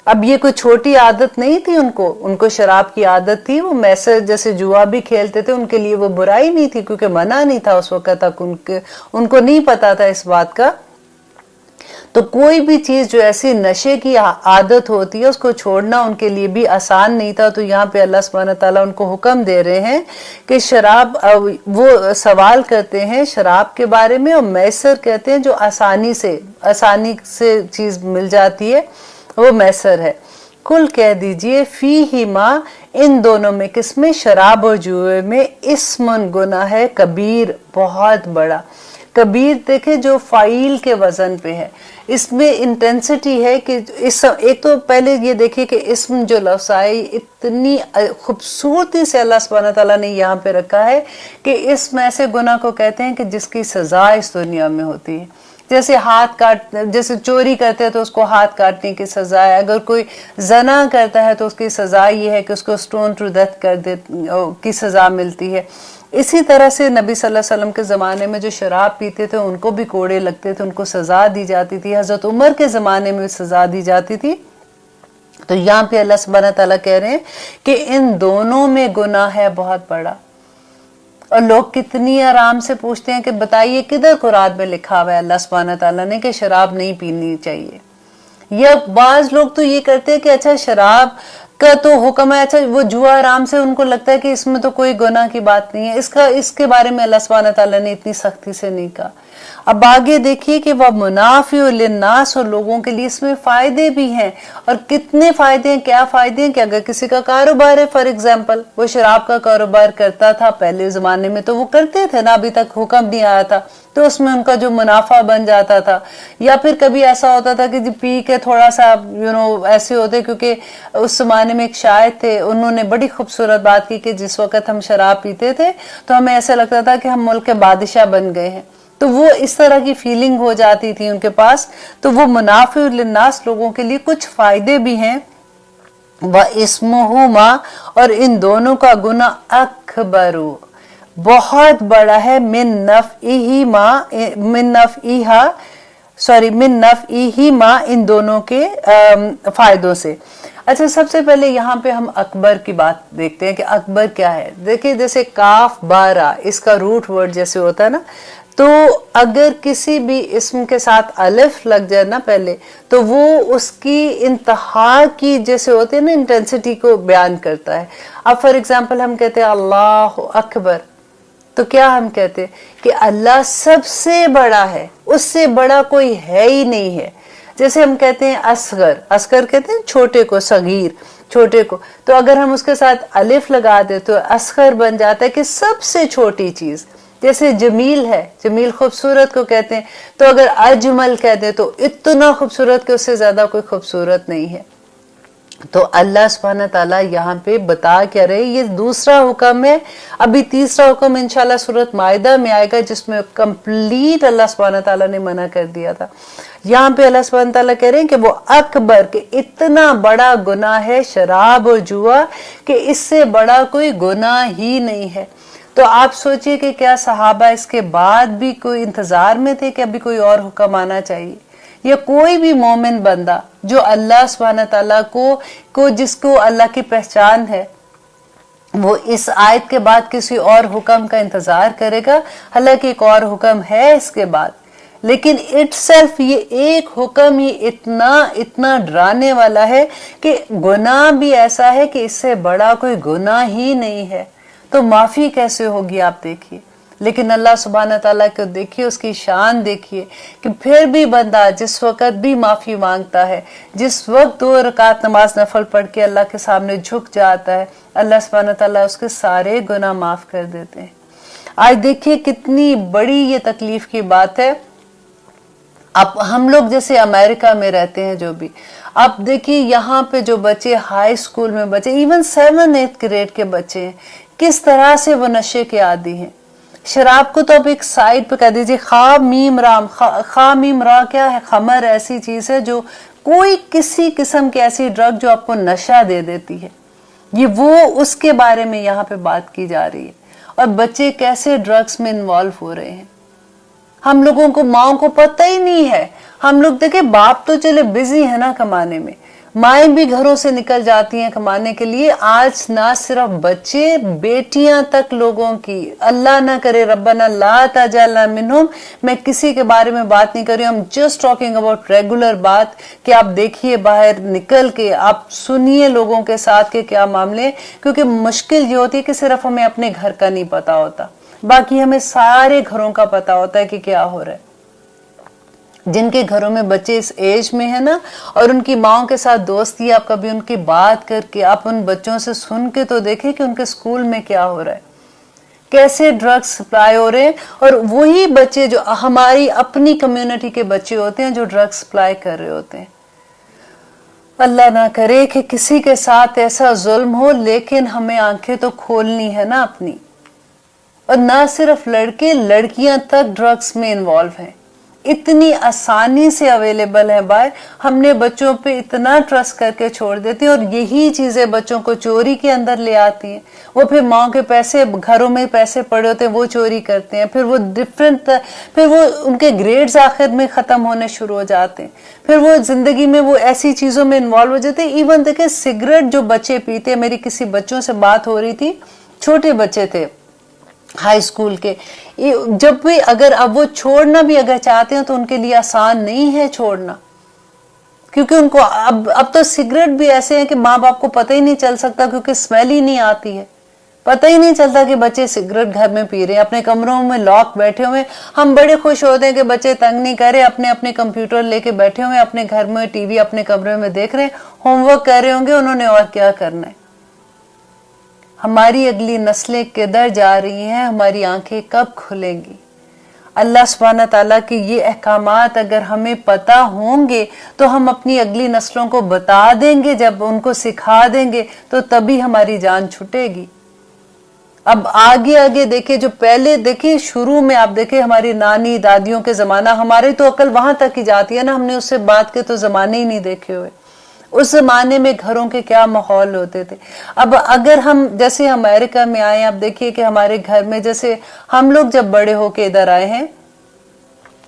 Speaker 1: اب یہ کوئی چھوٹی عادت نہیں تھی ان کو شراب کی عادت تھی، وہ میسر جیسے جوا بھی کھیلتے تھے، ان کے لیے وہ برائی نہیں تھی کیونکہ منع نہیں تھا اس وقت تک، ان کو نہیں پتا تھا اس بات کا۔ تو کوئی بھی چیز جو ایسی نشے کی عادت ہوتی ہے اس کو چھوڑنا ان کے لیے بھی آسان نہیں تھا۔ تو یہاں پہ اللہ سبحانہ تعالیٰ ان کو حکم دے رہے ہیں کہ شراب، وہ سوال کرتے ہیں شراب کے بارے میں، اور میسر کہتے ہیں جو آسانی سے چیز مل جاتی ہے، وہ میسر ہے۔ کل کہہ دیجئے فیہما، ان دونوں میں، کس میں؟ شراب اور جوئے میں، اسمن گناہ ہے، کبیر، بہت بڑا۔ کبیر دیکھیں جو فائل کے وزن پہ ہے، اس میں انٹینسٹی ہے کہ ایک تو پہلے یہ دیکھیں کہ اسم جو لفظ آئے اتنی خوبصورتی سے اللہ سبحانہ تعالیٰ نے یہاں پہ رکھا ہے کہ اسم ایسے گناہ کو کہتے ہیں کہ جس کی سزا اس دنیا میں ہوتی ہے۔ جیسے چوری کرتے ہیں تو اس کو ہاتھ کاٹنے کی سزا ہے، اگر کوئی زنا کرتا ہے تو اس کی سزا یہ ہے کہ اس کو سٹون ٹو ڈیتھ کی سزا ملتی ہے۔ اسی طرح سے نبی صلی اللہ علیہ وسلم کے زمانے میں جو شراب پیتے تھے ان کو بھی کوڑے لگتے تھے، ان کو سزا دی جاتی تھی، حضرت عمر کے زمانے میں سزا دی جاتی تھی۔ تو یہاں پہ اللہ سبحانہ تعالیٰ کہہ رہے ہیں کہ ان دونوں میں گناہ ہے بہت بڑا۔ اور لوگ کتنی آرام سے پوچھتے ہیں کہ بتائیے کدھر قرآن میں لکھا ہوا ہے اللہ سبحانہ تعالیٰ نے کہ شراب نہیں پینی چاہیے؟ یا بعض لوگ تو یہ کرتے ہیں کہ اچھا شراب کا تو حکم ہے، اچھا وہ جوا آرام سے، ان کو لگتا ہے کہ اس میں تو کوئی گناہ کی بات نہیں ہے، اس کے بارے میں اللہ سبحانہ تعالیٰ نے اتنی سختی سے نہیں کہا۔ اب آگے دیکھیے کہ وہ منافع للناس، اور لوگوں کے لیے اس میں فائدے بھی ہیں، اور کتنے فائدے ہیں، کیا فائدے ہیں کہ اگر کسی کا کاروبار ہے، فار ایگزامپل وہ شراب کا کاروبار کرتا تھا پہلے زمانے میں، تو وہ کرتے تھے نا، ابھی تک حکم نہیں آیا تھا، تو اس میں ان کا جو منافع بن جاتا تھا۔ یا پھر کبھی ایسا ہوتا تھا کہ پی کے تھوڑا سا ایسے ہوتے، کیونکہ اس زمانے میں ایک شاعر تھے، انہوں نے بڑی خوبصورت بات کی کہ جس وقت ہم شراب پیتے تھے تو ہمیں ایسا لگتا تھا کہ ہم ملک کے بادشاہ بن گئے ہیں، تو وہ اس طرح کی فیلنگ ہو جاتی تھی ان کے پاس۔ تو وہ منافع للناس، لوگوں کے لیے کچھ فائدے بھی ہیں۔ وَإِسْمُهُمَا، اور ان دونوں کا گناہ اکبر، بہت بڑا ہے، من نفعہما، ان دونوں کے فائدوں سے۔ اچھا سب سے پہلے یہاں پہ ہم اکبر کی بات دیکھتے ہیں کہ اکبر کیا ہے۔ دیکھیں جیسے کاف بارہ، اس کا روٹ ورڈ جیسے ہوتا ہے نا، تو اگر کسی بھی اسم کے ساتھ الف لگ جائے نا پہلے، تو وہ اس کی انتہا کی جیسے ہوتے ہیں نا انٹینسٹی کو بیان کرتا ہے۔ اب فار ایگزامپل ہم کہتے ہیں اللہ اکبر، تو کیا ہم کہتے ہیں کہ اللہ سب سے بڑا ہے، اس سے بڑا کوئی ہے ہی نہیں ہے۔ جیسے ہم کہتے ہیں اصغر، اصغر کہتے ہیں چھوٹے کو، صغیر چھوٹے کو، تو اگر ہم اس کے ساتھ الف لگا دیں تو اصغر بن جاتا ہے کہ سب سے چھوٹی چیز۔ جیسے جمیل ہے، جمیل خوبصورت کو کہتے ہیں، تو اگر اجمل کہتے ہیں تو اتنا خوبصورت کہ اس سے زیادہ کوئی خوبصورت نہیں ہے۔ تو اللہ سبحانہ تعالیٰ یہاں پہ بتا کیا رہے، یہ دوسرا حکم ہے. ابھی تیسرا حکم انشاءاللہ سورۃ مائدہ میں آئے گا جس میں کمپلیٹ اللہ سبحانہ تعالیٰ نے منع کر دیا تھا. یہاں پہ اللہ سبحانہ تعالیٰ کہہ رہے ہیں کہ وہ اکبر، کہ اتنا بڑا گناہ ہے شراب اور جوا کہ اس سے بڑا کوئی گناہ ہی نہیں ہے. تو آپ سوچئے کہ کیا صحابہ اس کے بعد بھی کوئی انتظار میں تھے کہ ابھی کوئی اور حکم آنا چاہیے؟ یا کوئی بھی مومن بندہ جو اللہ سبحانہ تعالیٰ کو جس کو اللہ کی پہچان ہے، وہ اس آیت کے بعد کسی اور حکم کا انتظار کرے گا؟ حالانکہ ایک اور حکم ہے اس کے بعد، لیکن اٹ سیلف یہ ایک حکم ہی اتنا ڈرانے والا ہے کہ گناہ بھی ایسا ہے کہ اس سے بڑا کوئی گناہ ہی نہیں ہے. تو معافی کیسے ہوگی آپ دیکھیے. لیکن اللہ سبحانہ تعالیٰ کو دیکھیے، اس کی شان دیکھیے کہ پھر بھی بندہ جس وقت بھی معافی مانگتا ہے، جس وقت 2 رکعت نماز نفل پڑھ کے اللہ کے سامنے جھک جاتا ہے، اللہ سبحانہ تعالیٰ اس کے سارے گناہ معاف کر دیتے ہیں. آج دیکھیے کتنی بڑی یہ تکلیف کی بات ہے. اب ہم لوگ جیسے امریکہ میں رہتے ہیں جو بھی، اب دیکھیے یہاں پہ جو بچے ہائی اسکول میں بچے، ایون 7-8 گریڈ کے بچے ہیں، کس طرح سے وہ نشے کے عادی ہیں. شراب کو تو اب ایک سائڈ پہ کہہ دیجئے، خا میم را کیا ہے؟ خمر ایسی چیز ہے جو کوئی کسی قسم کی ایسی ڈرگ جو آپ کو نشہ دے دیتی ہے، یہ وہ اس کے بارے میں یہاں پہ بات کی جا رہی ہے. اور بچے کیسے ڈرگز میں انوالو ہو رہے ہیں. ہم لوگوں کو ماؤں کو پتہ ہی نہیں ہے. ہم لوگ دیکھیں باپ تو چلے بزی ہے نا کمانے میں، مائیں بھی گھروں سے نکل جاتی ہیں کمانے کے لیے. آج نہ صرف بچے، بیٹیاں تک لوگوں کی، اللہ نہ کرے ربنا لا تجعلنا منہم، میں کسی کے بارے میں بات نہیں کر رہی ہوں، ہم جسٹ ٹاکنگ اباؤٹ ریگولر بات کہ آپ دیکھیے باہر نکل کے آپ سنیے لوگوں کے ساتھ کہ کیا معاملے. کیونکہ مشکل یہ ہوتی ہے کہ صرف ہمیں اپنے گھر کا نہیں پتا ہوتا، باقی ہمیں سارے گھروں کا پتا ہوتا ہے کہ کیا ہو رہا ہے. جن کے گھروں میں بچے اس ایج میں ہیں نا، اور ان کی ماؤں کے ساتھ دوستی، آپ کبھی ان کی بات کر کے آپ ان بچوں سے سن کے تو دیکھیں کہ ان کے سکول میں کیا ہو رہا ہے، کیسے ڈرگز سپلائی ہو رہے ہیں. اور وہی بچے جو ہماری اپنی کمیونٹی کے بچے ہوتے ہیں جو ڈرگز سپلائی کر رہے ہوتے ہیں. اللہ نہ کرے کہ کسی کے ساتھ ایسا ظلم ہو، لیکن ہمیں آنکھیں تو کھولنی ہے نا اپنی. اور نہ صرف لڑکے، لڑکیاں تک ڈرگز میں انوالو ہیں، اتنی آسانی سے اویلیبل ہے باہر. ہم نے بچوں پہ اتنا ٹرسٹ کر کے چھوڑ دیتے ہیں، اور یہی چیزیں بچوں کو چوری کے اندر لے آتی ہیں. وہ پھر ماں کے پیسے، گھروں میں پیسے پڑے ہوتے ہیں، وہ چوری کرتے ہیں. پھر وہ پھر وہ ان کے گریڈز آخر میں ختم ہونے شروع ہو جاتے ہیں. پھر وہ زندگی میں وہ ایسی چیزوں میں انوالو ہو جاتے ہیں. ایون دیکھیں سگریٹ جو بچے پیتے، میری کسی بچوں سے بات ہو رہی تھی، چھوٹے بچے تھے ہائی اسکول کے، جب بھی اگر اب وہ چھوڑنا بھی اگر چاہتے ہیں تو ان کے لیے آسان نہیں ہے چھوڑنا. کیونکہ ان کو اب تو سگریٹ بھی ایسے ہیں کہ ماں باپ کو پتہ ہی نہیں چل سکتا، کیونکہ اسمیل ہی نہیں آتی ہے. پتہ ہی نہیں چلتا کہ بچے سگریٹ گھر میں پی رہے ہیں، اپنے کمروں میں لاک بیٹھے ہوئے. ہم بڑے خوش ہوتے ہیں کہ بچے تنگ نہیں کر رہے، اپنے کمپیوٹر لے کے بیٹھے ہوئے، اپنے گھر میں ٹی وی اپنے کمرے میں دیکھ رہے ہیں، ہوم ورک کر رہے ہوں گے انہوں نے، اور کیا کرنا ہے. ہماری اگلی نسلیں کدھر جا رہی ہیں، ہماری آنکھیں کب کھلیں گی. اللہ سبحانہ تعالیٰ کے یہ احکامات اگر ہمیں پتہ ہوں گے تو ہم اپنی اگلی نسلوں کو بتا دیں گے، جب ان کو سکھا دیں گے تو تبھی ہماری جان چھٹے گی. اب آگے دیکھیں، جو پہلے دیکھیں شروع میں آپ دیکھیں ہماری نانی دادیوں کے زمانہ، ہماری تو عقل وہاں تک ہی جاتی ہے نا، ہم نے اس سے بات کے تو زمانے ہی نہیں دیکھے ہوئے. اس زمانے میں گھروں کے کیا ماحول ہوتے تھے. اب اگر ہم جیسے امریکہ میں آئے، آپ دیکھیے کہ ہمارے گھر میں جیسے ہم لوگ جب بڑے ہو کے ادھر آئے ہیں،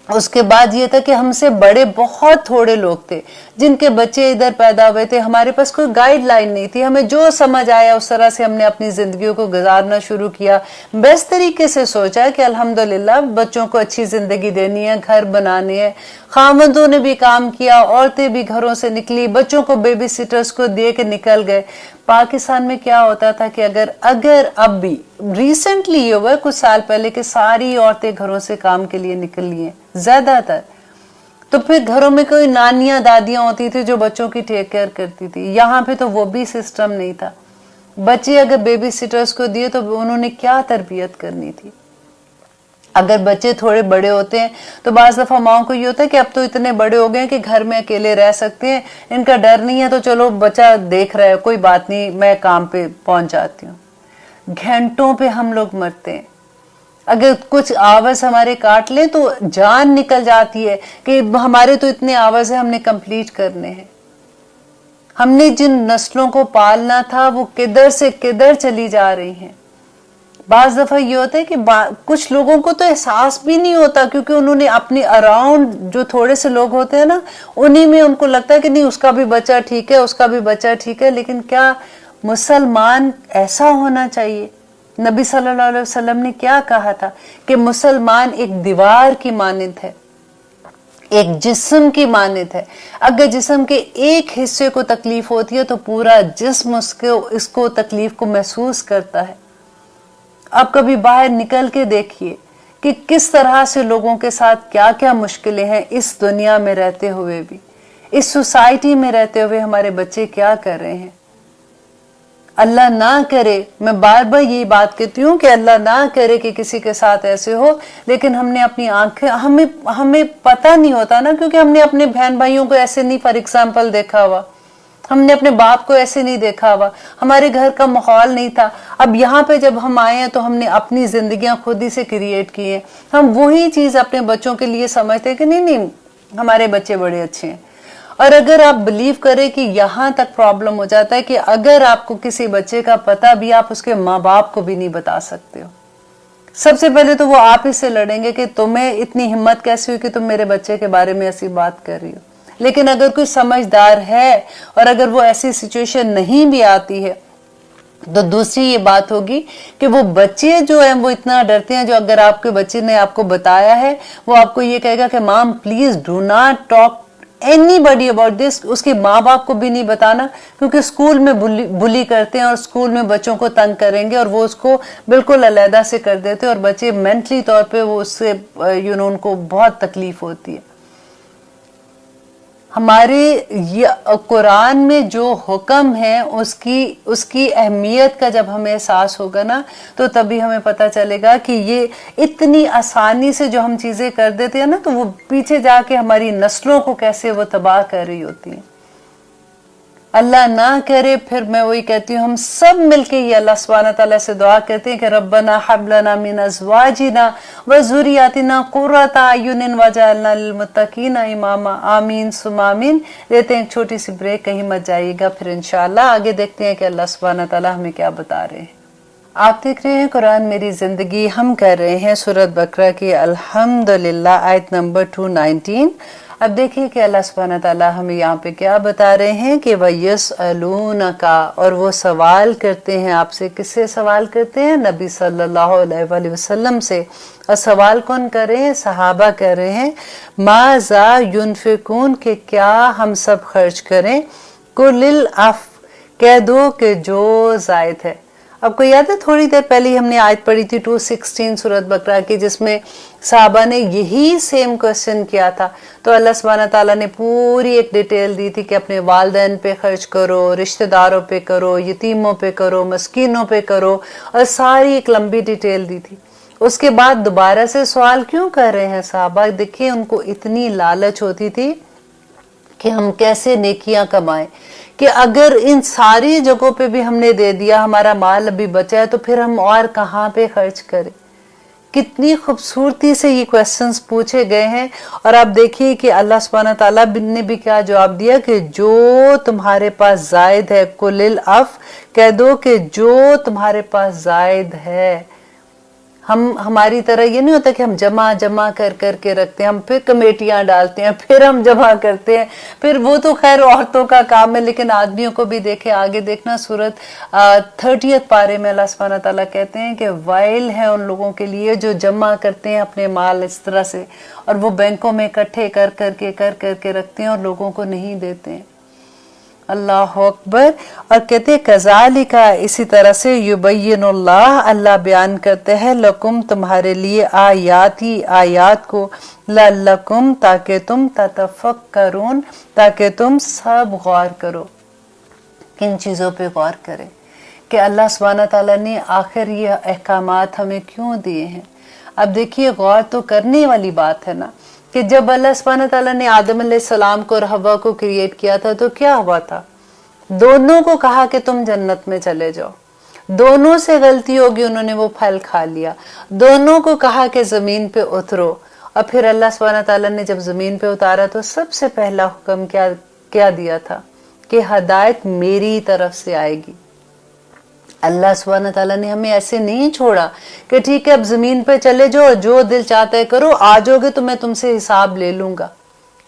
Speaker 1: اس کے بعد یہ تھا کہ ہم سے بڑے بہت تھوڑے لوگ تھے جن کے بچے ادھر پیدا ہوئے تھے. ہمارے پاس کوئی گائیڈ لائن نہیں تھی، ہمیں جو سمجھ آیا اس طرح سے ہم نے اپنی زندگیوں کو گزارنا شروع کیا. بیسٹ طریقے سے سوچا کہ الحمدللہ بچوں کو اچھی زندگی دینی ہے، گھر بنانے ہیں. خاوندوں نے بھی کام کیا، عورتیں بھی گھروں سے نکلی، بچوں کو بیبی سیٹرز کو دے کے نکل گئے. پاکستان میں کیا ہوتا تھا کہ اگر اب بھی ریسنٹلی یہ ہوا ہے کچھ سال پہلے کہ ساری عورتیں گھروں سے کام کے لیے نکل لی ہیں زیادہ تر، تو پھر گھروں میں کوئی نانیاں دادیاں ہوتی تھی جو بچوں کی ٹیک کیئر کرتی تھی. یہاں پہ تو وہ بھی سسٹم نہیں تھا. بچے اگر بیبی سیٹرز کو دیے تو انہوں نے کیا تربیت کرنی تھی.
Speaker 2: اگر بچے تھوڑے بڑے ہوتے ہیں تو بعض دفعہ ماؤں کو یہ ہوتا ہے کہ اب تو اتنے بڑے ہو گئے ہیں کہ گھر میں اکیلے رہ سکتے ہیں، ان کا ڈر نہیں ہے تو چلو بچہ دیکھ رہا ہے کوئی بات نہیں میں کام پہ پہنچ جاتی ہوں۔ گھنٹوں پہ ہم لوگ مرتے ہیں، اگر کچھ آورز ہمارے کاٹ لیں تو جان نکل جاتی ہے کہ ہمارے تو اتنے آورز ہیں ہم نے کمپلیٹ کرنے ہیں۔ ہم نے جن نسلوں کو پالنا تھا وہ کدھر سے کدھر چلی جا رہی ہیں۔ بعض دفعہ یہ ہوتا ہے کہ کچھ لوگوں کو تو احساس بھی نہیں ہوتا کیونکہ انہوں نے اپنے اراؤنڈ جو تھوڑے سے لوگ ہوتے ہیں نا انہی میں ان کو لگتا ہے کہ نہیں اس کا بھی بچہ ٹھیک ہے، اس کا بھی بچہ ٹھیک ہے، لیکن کیا مسلمان ایسا ہونا چاہیے؟ نبی صلی اللہ علیہ وسلم نے کیا کہا تھا کہ مسلمان ایک دیوار کی مانند ہے، ایک جسم کی مانند ہے، اگر جسم کے ایک حصے کو تکلیف ہوتی ہے تو پورا جسم اس کو تکلیف کو محسوس کرتا ہے۔ آپ کبھی باہر نکل کے دیکھیے کہ کس طرح سے لوگوں کے ساتھ کیا کیا مشکلیں ہیں، اس دنیا میں رہتے ہوئے بھی، اس سوسائٹی میں رہتے ہوئے ہمارے بچے کیا کر رہے ہیں۔ اللہ نہ کرے، میں بار بار یہی بات کہتی ہوں کہ اللہ نہ کرے کہ کسی کے ساتھ ایسے ہو، لیکن ہم نے اپنی آنکھیں ہمیں پتہ نہیں ہوتا نا، کیونکہ ہم نے اپنے بہن بھائیوں کو ایسے نہیں فار ایگزامپل دیکھا ہوا، ہم نے اپنے باپ کو ایسے نہیں دیکھا ہوا، ہمارے گھر کا ماحول نہیں تھا۔ اب یہاں پہ جب ہم آئے ہیں تو ہم نے اپنی زندگیاں خود ہی سے کریٹ کی ہیں، ہم وہی چیز اپنے بچوں کے لیے سمجھتے ہیں کہ نہیں ہمارے بچے بڑے اچھے ہیں۔ اور اگر آپ بلیو کریں کہ یہاں تک پرابلم ہو جاتا ہے کہ اگر آپ کو کسی بچے کا پتہ بھی آپ اس کے ماں باپ کو بھی نہیں بتا سکتے ہو، سب سے پہلے تو وہ آپ ہی سے لڑیں گے کہ تمہیں اتنی ہمت کیسے ہوئی کہ تم میرے بچے کے بارے میں ایسی بات کر رہی ہو۔ لیکن اگر کوئی سمجھدار ہے اور اگر وہ ایسی سچویشن نہیں بھی آتی ہے تو دوسری یہ بات ہوگی کہ وہ بچے جو ہیں وہ اتنا ڈرتے ہیں، جو اگر آپ کے بچے نے آپ کو بتایا ہے وہ آپ کو یہ کہے گا کہ ma'am please do not talk anybody about this, اس کے ماں باپ کو بھی نہیں بتانا، کیونکہ اسکول میں بلی کرتے ہیں اور اسکول میں بچوں کو تنگ کریں گے اور وہ اس کو بالکل علیحدہ سے کر دیتے اور بچے مینٹلی طور پہ وہ اس سے ان کو بہت تکلیف ہوتی ہے۔ ہمارے قرآن میں جو حکم ہے اس کی اہمیت کا جب ہمیں احساس ہوگا نا تو تبھی ہمیں پتہ چلے گا کہ یہ اتنی آسانی سے جو ہم چیزیں کر دیتے ہیں نا تو وہ پیچھے جا کے ہماری نسلوں کو کیسے وہ تباہ کر رہی ہوتی ہیں۔ اللہ نہ کرے، پھر میں وہی کہتی ہوں ہم سب مل کے یہ اللہ سبحانہ تعالیٰ سے دعا کرتے ہیں کہ ربنا حب لنا من ازواجنا وذریاتنا قرۃ اعین واجعلنا للمتقین اماما، آمین ثم آمین۔ لیتے ہیں ایک چھوٹی سی بریک، کہیں مت جائیے گا، پھر انشاءاللہ آگے دیکھتے ہیں کہ اللہ سبحانہ تعالیٰ ہمیں کیا بتا رہے ہیں۔ آپ دیکھ رہے ہیں قرآن میری زندگی، ہم کر رہے ہیں سورۃ بقرہ کی الحمدللہ آیت نمبر 219۔ اب دیکھیے کہ اللہ سبحانہ تعالیٰ ہمیں یہاں پہ کیا بتا رہے ہیں کہ وَيَسْأَلُونَكَ، اور وہ سوال کرتے ہیں آپ سے۔ کس سے سوال کرتے ہیں؟ نبی صلی اللہ علیہ وآلہ وسلم سے۔ اور سوال کون کر رہے ہیں؟ صحابہ کر رہے ہیں۔ مَاذَا يُنْفِقُونَ، کہ کیا ہم سب خرچ کریں؟ قُلِ الْعَفْوَ، کہہ دو کہ جو زائد ہے۔ آپ کو یاد ہے تھوڑی دیر پہلے ہم نے آیت پڑھی تھی 216 سورۃ بقرہ کی، جس میں صحابہ نے یہی سیم کوشچن کیا تھا، تو اللہ سبحانہ تعالیٰ نے پوری ایک ڈیٹیل دی تھی کہ اپنے والدین پہ خرچ کرو، رشتہ داروں پہ کرو، یتیموں پہ کرو، مسکینوں پہ کرو، اور ساری ایک لمبی ڈیٹیل دی تھی۔ اس کے بعد دوبارہ سے سوال کیوں کر رہے ہیں صحابہ؟ دیکھیں ان کو اتنی لالچ ہوتی تھی کہ ہم کیسے نیکیاں کمائیں، کہ اگر ان ساری جگہوں پہ بھی ہم نے دے دیا، ہمارا مال ابھی بچا ہے، تو پھر ہم اور کہاں پہ خرچ کریں۔ کتنی خوبصورتی سے یہ کویسچنز پوچھے گئے ہیں، اور آپ دیکھیے کہ اللہ سبحانہ تعالیٰ نے بھی کیا جواب دیا کہ جو تمہارے پاس زائد ہے، قُلِ الْعَفْوَ، کہہ دو کہ جو تمہارے پاس زائد ہے۔ ہماری طرح یہ نہیں ہوتا کہ ہم جمع کر کے رکھتے ہیں، ہم پھر کمیٹیاں ڈالتے ہیں، پھر ہم جمع کرتے ہیں، پھر وہ تو خیر عورتوں کا کام ہے، لیکن آدمیوں کو بھی دیکھیں۔ آگے دیکھنا سورۃ 30 پارے میں اللہ سبحانہ تعالیٰ کہتے ہیں کہ وائل ہے ان لوگوں کے لیے جو جمع کرتے ہیں اپنے مال اس طرح سے، اور وہ بینکوں میں اکٹھے کر کے رکھتے ہیں اور لوگوں کو نہیں دیتے ہیں۔ اللہ اکبر۔ اور کہتے ہیں کذالک، اسی طرح سے یبین اللہ، اللہ بیان کرتے ہیں لکم، تمہارے لیے، آیاتی، آیات کو، لعلکم، تاکہ تم تتفکرون، تاکہ تم سب غور کرو۔ کن چیزوں پہ غور کریں کہ اللہ سبحانہ تعالیٰ نے آخر یہ احکامات ہمیں کیوں دیے ہیں؟ अब देखिए गौर तो करने वाली बात है ना कि जब अल्लाह सुब्हानहू तआला ने आदम अलैहिस्सलाम को और हव्वा को क्रिएट किया था तो क्या हुआ था, दोनों को कहा कि तुम जन्नत में चले जाओ, दोनों से गलती होगी, उन्होंने वो फल खा लिया, दोनों को कहा कि जमीन पे उतरो, और फिर अल्लाह सुब्हानहू तआला ने जब जमीन पे उतारा तो सबसे पहला हुक्म क्या दिया था कि हदायत मेरी तरफ से आएगी। अल्लाह सुब्हानहू तआला ने हमें ऐसे नहीं छोड़ा कि ठीक है अब जमीन पे चले जाओ, जो दिल चाहता है करो, आ जाओगे तो मैं तुमसे हिसाब ले लूंगा।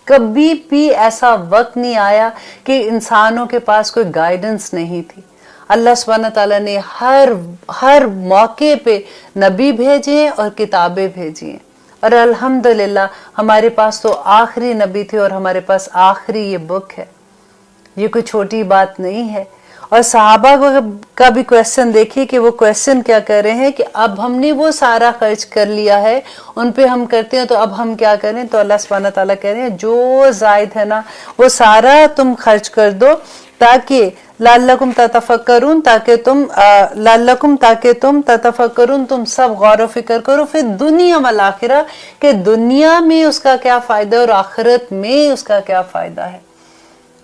Speaker 2: कभी भी ऐसा वक्त नहीं आया कि इंसानों के पास कोई गाइडेंस नहीं थी। अल्लाह सुब्हानहू तआला ने हर मौके पे नबी भेजे और किताबें भेजी हैं, और अल्हम्दुलिल्लाह हमारे पास तो आखिरी नबी थे और हमारे पास आखिरी ये बुक है। ये कोई छोटी बात नहीं है। और सहाबा का भी क्वेश्चन देखिए कि वो क्वेश्चन क्या कर रहे हैं कि अब हमने वो सारा खर्च कर लिया है, उन पे हम करते हैं, तो अब हम क्या करें। तो अल्लाह सुब्हानहू तआला कह रहे हैं जो जायद है ना वो सारा तुम खर्च कर दो, ताकि लअल्लकुम ततफक्करून, ताकि तुम ततफक्करून, तुम सब गौर व फिक्र करो फिर दुनिया वल आखिरा, कि दुनिया में उसका क्या फायदा और आखिरत में उसका क्या फायदा है।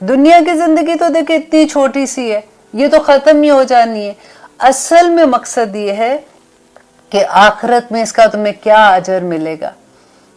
Speaker 2: दुनिया की जिंदगी तो देखिए इतनी छोटी सी है, ये तो खत्म ही हो जानी है। असल में मकसद ये है कि आखिरत में इसका तुम्हें क्या अजर मिलेगा।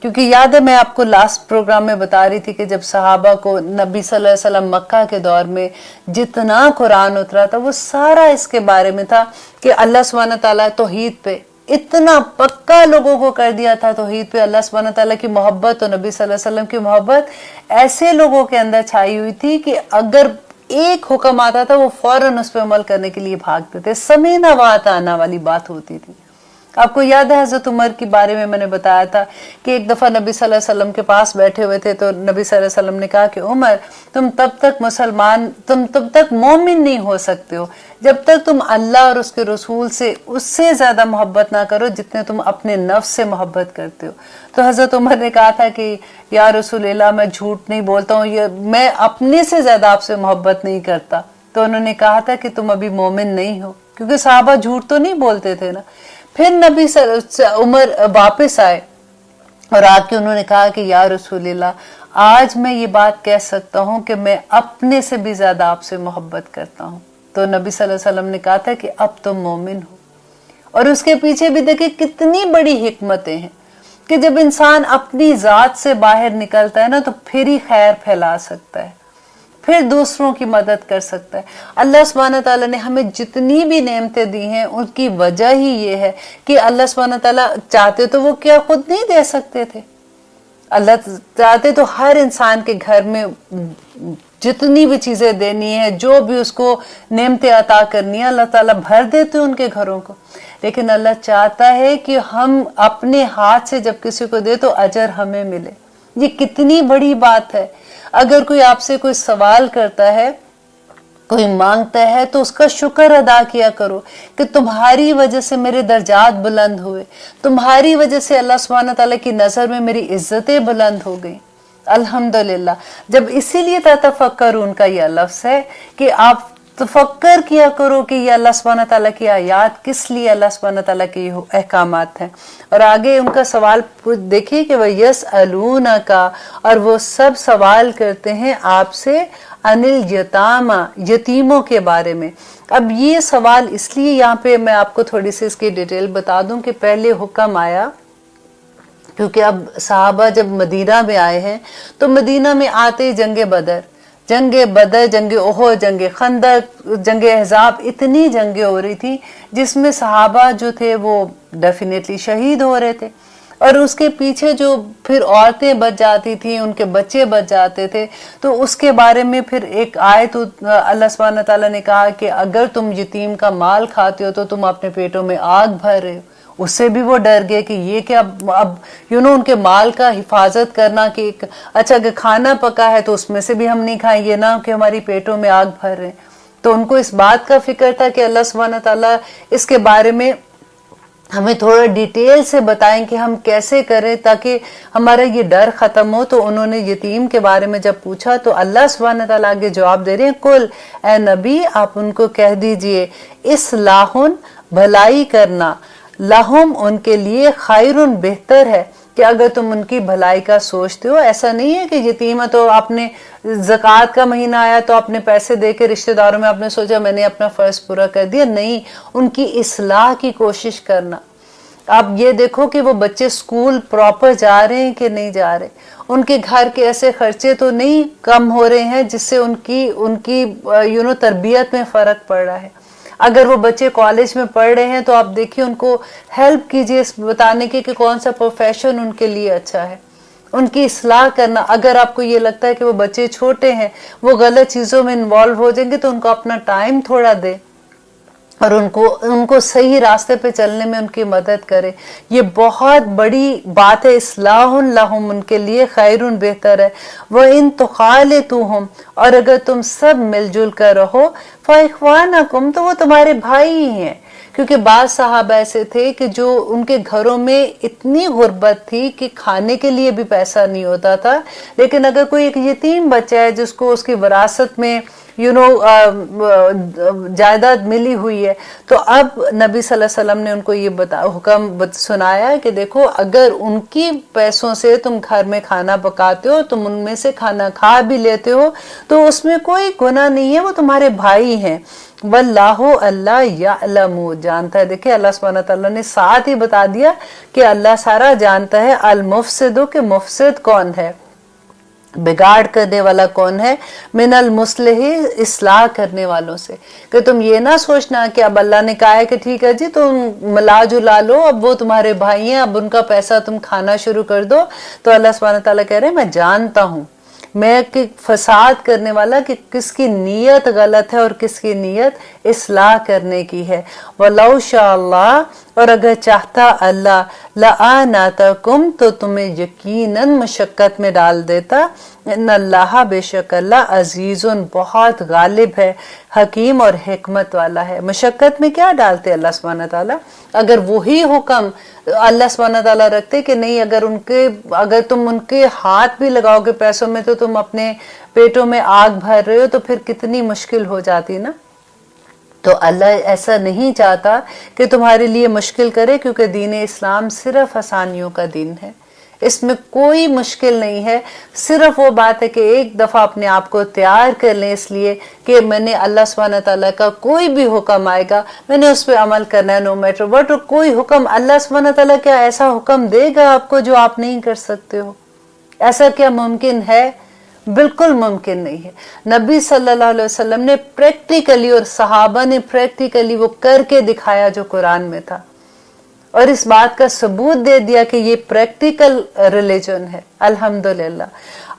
Speaker 2: क्योंकि याद है मैं आपको लास्ट प्रोग्राम में बता रही थी कि जब सहाबा को नबी सल्लल्लाहु अलैहि वसल्लम मक्का के दौर में जितना कुरान उतरा था वो सारा इसके बारे में था कि अल्लाह सुब्हानहू तआला तौहीद पे इतना पक्का लोगों को कर दिया था, तौहीद पे अल्लाह सुब्हानहू तआला की मोहब्बत और नबी सल्लल्लाहु अलैहि वसल्लम की मोहब्बत ऐसे लोगों के अंदर छाई हुई थी कि अगर एक हुक्म आता था वो फौरन उस पर अमल करने के लिए भागते थे। समय नवात आना वाली बात होती थी। आपको याद है हजरत उमर के बारे में मैंने बताया था कि एक दफा नबी सल्लल्लाहु अलैहि वसल्लम के पास बैठे हुए थे, तो नबी सल्लल्लाहु अलैहि वसल्लम ने कहा कि उमर तुम तब तक मोमिन नहीं हो सकते हो जब तक तुम अल्लाह और उसके रसूल से उससे ज्यादा मोहब्बत ना करो जितने तुम अपने नफ्स से मोहब्बत करते हो। तो हजरत उमर ने कहा था कि या रसूल अल्लाह मैं झूठ नहीं बोलता हूँ, ये मैं अपने से ज्यादा आपसे मोहब्बत नहीं करता। तो उन्होंने कहा था कि तुम अभी मोमिन नहीं हो, क्योंकि सहाबा झूठ तो नहीं बोलते थे ना। फिर नबी उमर वापस आए और आके उन्होंने कहा कि या रसूलल्लाह आज मैं ये बात कह सकता हूँ कि मैं अपने से भी ज्यादा आपसे मोहब्बत करता हूँ। तो नबी सल्लल्लाहु अलैहि वसल्लम ने कहा था कि अब तुम मोमिन हो। और उसके पीछे भी देखिए कितनी बड़ी हिकमतें हैं कि जब इंसान अपनी जात से बाहर निकलता है ना तो फिर ही खैर फैला सकता है, फिर दूसरों की मदद कर सकता है। अल्लाह सुब्हानहू तआला ने हमें जितनी भी नेमतें दी हैं उनकी वजह ही ये है कि अल्लाह सुब्हानहू तआला चाहते तो वो क्या खुद नहीं दे सकते थे। अल्लाह चाहते तो हर इंसान के घर में जितनी भी चीजें देनी है, जो भी उसको नेमतें अता करनी है, अल्लाह ताला भर देते उनके घरों को। लेकिन अल्लाह चाहता है कि हम अपने हाथ से जब किसी को दे तो अजर हमें मिले। ये कितनी बड़ी बात है। अगर कोई आपसे कोई सवाल करता है, कोई मांगता है, तो उसका शुक्र अदा किया करो कि तुम्हारी वजह से मेरे दर्जात बुलंद हुए, तुम्हारी वजह से अल्लाह सुब्हानहू तआला की नजर में मेरी इज्जतें बुलंद हो गई। अल्हम्दुलिल्लाह। जब इसीलिए तफक्कुरून का यह लफ्ज़ है कि आप तफक्कर किया करो कि ये अल्लाह सुब्हानहू तआला की आयात किस लिए, अल्लाह सुब्हानहू तआला के अहकामात हैं। और आगे उनका सवाल देखिए कि वह यसअलूना का, और वो सब सवाल करते हैं आपसे अनिल यतामा, यतीमों के बारे में। अब ये सवाल इसलिए यहाँ पे मैं आपको थोड़ी सी इसकी डिटेल बता दूं कि पहले हुक्म आया क्योंकि अब सहाबा जब मदीना में आए हैं तो मदीना में आते ही जंगे बदर, जंगे ओहद, जंगे खंदक, जंगे अहज़ाब, इतनी जंगे हो रही थी जिसमें सहाबा जो थे वो डेफिनेटली शहीद हो रहे थे। और उसके पीछे जो फिर औरतें बच जाती थी, उनके बच्चे बच जाते थे। तो उसके बारे में फिर एक आयत अल्लाह सुब्हानहू तआला ने कहा कि अगर तुम यतीम का माल खाते हो तो तुम अपने पेटों में आग भर रहे हो। उससे भी वो डर गए कि ये क्या, अब उनके माल का हिफाजत करना कि अच्छा अगर खाना पका है तो उसमें से भी हम नहीं खाएंगे ना कि हमारी पेटों में आग भर रहे। तो उनको इस बात का फिक्र था कि अल्लाह सुब्हानहू तआला इसके बारे में हमें थोड़ा डिटेल से बताएं कि हम कैसे करें ताकि हमारा ये डर खत्म हो। तो उन्होंने यतीम के बारे में जब पूछा तो अल्लाह सुब्हानहू तआला आगे जवाब दे रहे हैं, कुल ए नबी आप उनको कह दीजिए इस्लाहुन, भलाई करना, लहुम उनके लिए खैरुन बेहतर है कि अगर तुम उनकी भलाई का सोचते हो। ऐसा नहीं है कि यतीम है तो आपने ज़कात का महीना आया तो आपने पैसे दे के रिश्तेदारों में आपने सोचा मैंने अपना फर्ज पूरा कर दिया, नहीं, उनकी इस्लाह की कोशिश करना। आप ये देखो कि वो बच्चे स्कूल प्रॉपर जा रहे हैं कि नहीं जा रहे, उनके घर के ऐसे खर्चे तो नहीं कम हो रहे हैं जिससे उनकी उनकी तरबियत में फ़र्क पड़ रहा है। अगर वो बच्चे कॉलेज में पढ़ रहे हैं तो आप देखिए उनको हेल्प कीजिए इस बताने की कि कौन सा प्रोफेशन उनके लिए अच्छा है, उनकी इस्लाह करना। अगर आपको ये लगता है कि वो बच्चे छोटे हैं, वो गलत चीज़ों में इन्वॉल्व हो जाएंगे, तो उनको अपना टाइम थोड़ा दे और उनको सही रास्ते पे चलने में उनकी मदद करे। ये बहुत बड़ी बात है। इस्लाहुन लहुम उनके लिए खैरुन बेहतर है। वह इन तुखालितुहुम और अगर तुम सब मिलजुल कर रहो फइख्वानकुम तो वो तुम्हारे भाई ही हैं। क्योंकि बाज़ सहाबा ऐसे थे कि जो उनके घरों में इतनी गुर्बत थी कि खाने के लिए भी पैसा नहीं होता था, लेकिन अगर कोई एक यतीम बच्चा है जिसको उसकी विरासत में जायदाद मिली हुई है, तो अब नबी सल्लल्लाहु अलैहि वसल्लम ने उनको ये हुक्म सुनाया कि देखो अगर उनकी पैसों से तुम घर में खाना पकाते हो, तुम उनमें से खाना खा भी लेते हो तो उसमें कोई गुनाह नहीं है, वो तुम्हारे भाई हैं। वल्लाहु अल्लाह यअलमु जानता है। देखिए अल्लाह सुब्हानहू व तआला ने साथ ही बता दिया कि अल्लाह सारा जानता है। अल मुफसिदु के मुफसिद कौन है, बिगाड़ करने वाला कौन है, मिनल मुस्लिही इस्लाह करने वालों से। कि तुम ये ना सोचना कि अब अल्लाह ने कहा है कि ठीक है जी तुम मिला जुला लो, अब वो तुम्हारे भाई हैं, अब उनका पैसा तुम खाना शुरू कर दो। तो अल्लाह सुब्हानहू व तआला कह रहे हैं मैं जानता हूँ, मैं कि फसाद करने वाला कि किसकी नीयत गलत है और किसकी नीयत इस्लाह करने की है। वलौ शाअल्लाह और अगर चाहता अल्लाह लआनातकुम तो तुम्हें यकीनन मशक्कत में डाल देता। इन्नल्लाह बेशक अल्लाह अजीजुन बहुत गालिब है, हकीम और हिकमत वाला है। मशक्कत में क्या डालते अल्लाह सुब्हानहू व तआला, अगर वही हुक्म अल्लाह सुब्हानहू व तआला रखते कि नहीं अगर तुम उनके हाथ भी लगाओगे पैसों में तो तुम अपने पेटों में आग भर रहे हो, तो फिर कितनी मुश्किल हो जाती ना। तो अल्लाह ऐसा नहीं चाहता कि तुम्हारे लिए मुश्किल करे, क्योंकि दीन इस्लाम सिर्फ आसानियों का दीन है, इसमें कोई मुश्किल नहीं है। सिर्फ वो बात है कि एक दफ़ा अपने आप को तैयार कर लें इसलिए कि मैंने अल्लाह सुब्हानहू व तआला का कोई भी हुक्म आएगा मैंने उस पर अमल करना है, नो मैटर व्हाट। कोई हुक्म अल्लाह सुब्हानहू व तआला क्या ऐसा हुक्म देगा आपको जो आप नहीं कर सकते हो? ऐसा क्या मुमकिन है? बिल्कुल मुमकिन नहीं है। नबी सल्लल्लाहु अलैहि वसल्लम ने प्रैक्टिकली और सहाबा ने प्रैक्टिकली वो करके दिखाया जो कुरान में था, और इस बात का सबूत दे दिया कि ये प्रैक्टिकल रिलीजन है। अल्हम्दुलिल्लाह।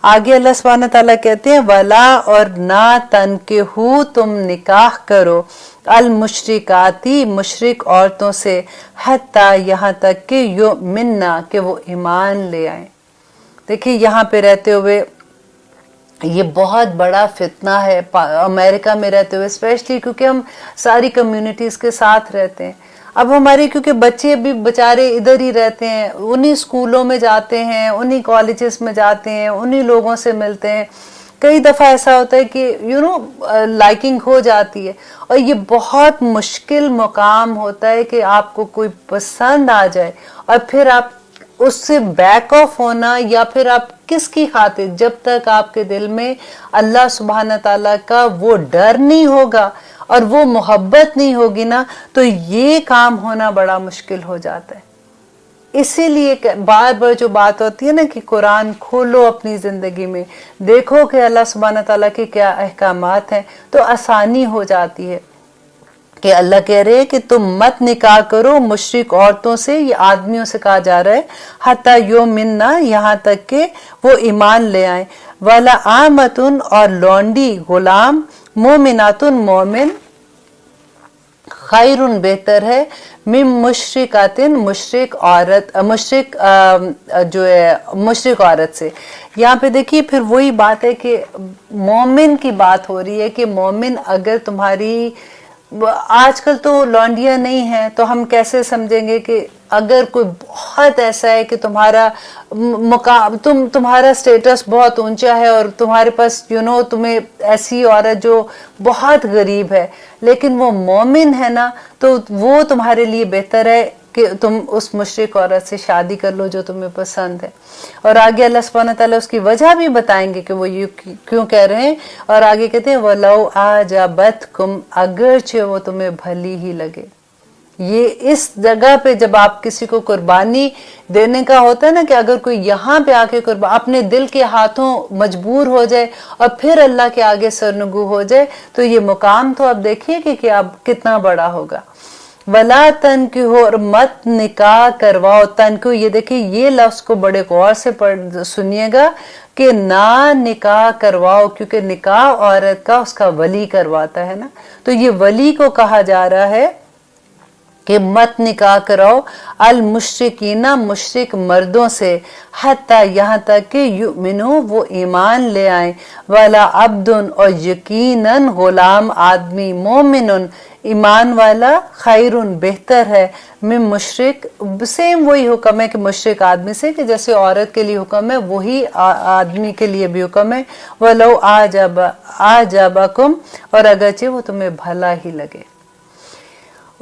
Speaker 2: आगे अल्लाह सुब्हानहू व तआला कहते हैं वला और ना तनकिहू तुम निकाह करो अल मुशरिकाती मुशरिक औरतों से हत्ता यहाँ तक कि युमिन्ना कि वो ईमान ले आए। देखिए यहाँ पे रहते हुए ये बहुत बड़ा फितना है अमेरिका में रहते हुए, स्पेशली क्योंकि हम सारी कम्युनिटीज के साथ रहते हैं। अब हमारे क्योंकि बच्चे भी बेचारे इधर ही रहते हैं, उन्हीं स्कूलों में जाते हैं, उन्हीं कॉलेजेस में जाते हैं, उन्हीं लोगों से मिलते हैं। कई दफ़ा ऐसा होता है कि लाइकिंग हो जाती है, और ये बहुत मुश्किल मुकाम होता है कि आपको कोई पसंद आ जाए और फिर आप उससे बैक ऑफ होना, या फिर आप किसकी खातिर, जब तक आपके दिल में अल्लाह सुब्हानहू तआला का वो डर नहीं होगा और वो मोहब्बत नहीं होगी ना, तो ये काम होना बड़ा मुश्किल हो जाता है। इसीलिए बार बार जो बात होती है ना कि कुरान खोलो अपनी जिंदगी में, देखो कि अल्लाह सुब्हानहू तआला के क्या अहकामात हैं, तो आसानी हो जाती है। कि अल्लाह कह रहे हैं कि तुम मत निकाह करो मुशरिक औरतों से, ये आदमियों से कहा जा रहा है, हत्ता युमिन्ना यहाँ तक के वो ईमान ले आए। वाला आमतुन और लौंडी गुलाम, मोमिनातुन मोमिन, खैरुन बेहतर है, मिम मुशरिकातिन मुशरिक औरत, मुशरिक जो है मुशरिक औरत से। यहाँ पे देखिए फिर वही बात है कि मोमिन की बात हो रही है कि मोमिन अगर तुम्हारी, आजकल तो लौंडियां नहीं है तो हम कैसे समझेंगे कि अगर कोई बहुत ऐसा है कि तुम्हारा तुम्हारा स्टेटस बहुत ऊंचा है और तुम्हारे पास तुम्हें ऐसी औरत जो बहुत गरीब है लेकिन वो मोमिन है ना, तो वो तुम्हारे लिए बेहतर है कि तुम उस मुशरिक औरत से शादी कर लो जो तुम्हें पसंद है। और आगे अल्लाह सुब्हानहू व तआला उसकी वजह भी बताएंगे कि वो ये क्यों कह रहे हैं। और आगे कहते हैं वलौ आजबतकुम, अगरचे वो तुम्हें भली ही लगे। ये इस जगह पे जब आप किसी को कुर्बानी देने का होता है ना, कि अगर कोई यहाँ पे आके अपने दिल के हाथों मजबूर हो जाए और फिर अल्लाह के आगे सरनगू हो जाए, तो ये मुकाम तो आप देखिए कि आप कितना बड़ा होगा। वला तनकिहु, और मत निकाह करवाओ। तनकिहु, ये देखिए ये लफ्ज को बड़े गौर से सुनिएगा कि ना निकाह करवाओ, क्योंकि निकाह औरत का उसका वली करवाता है ना, तो ये वली को कहा जा रहा है कि मत निकाह कराओ अल मुशरिकीना, मुशरिक मर्दों से, हत्ता यहाँ तक कि युमिनु, वो ईमान ले आए, वाला अब्दुन, और यकीनन गुलाम आदमी, मोमिनुन, ईमान वाला, खैरुन, बेहतर है, में मुशरिक, सेम वही हुक्म है कि मुशरिक आदमी से, कि जैसे औरत के लिए हुक्म है वही आदमी के लिए भी हुक्म है। वलो आजबकुम, और अगरचे वो तुम्हें भला ही लगे।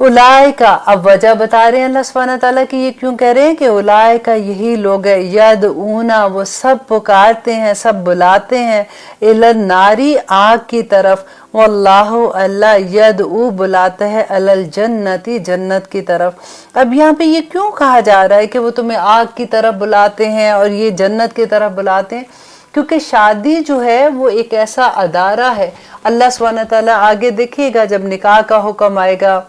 Speaker 2: उलाय का, अब वजह बता रहे हैं अल्लाह सुब्हानहू व तआला कि ये क्यों कह रहे हैं कि उलाय का यही लोग है, यद ऊना, वो सब पुकारते हैं, सब बुलाते हैं, इलन नारी, आग की तरफ, वल्लाहु, अल्लाह, यद ऊ, बुलाता है, अलल जन्नती, जन्नत की तरफ। अब यहाँ पे ये क्यों कहा जा रहा है कि वो तुम्हें आग की तरफ बुलाते हैं और ये जन्नत की तरफ बुलाते हैं? क्योंकि शादी जो है वो एक ऐसा अदारा है। अल्लाह सुब्हानहू व तआला आगे देखिएगा जब निकाह का हुक्म आएगा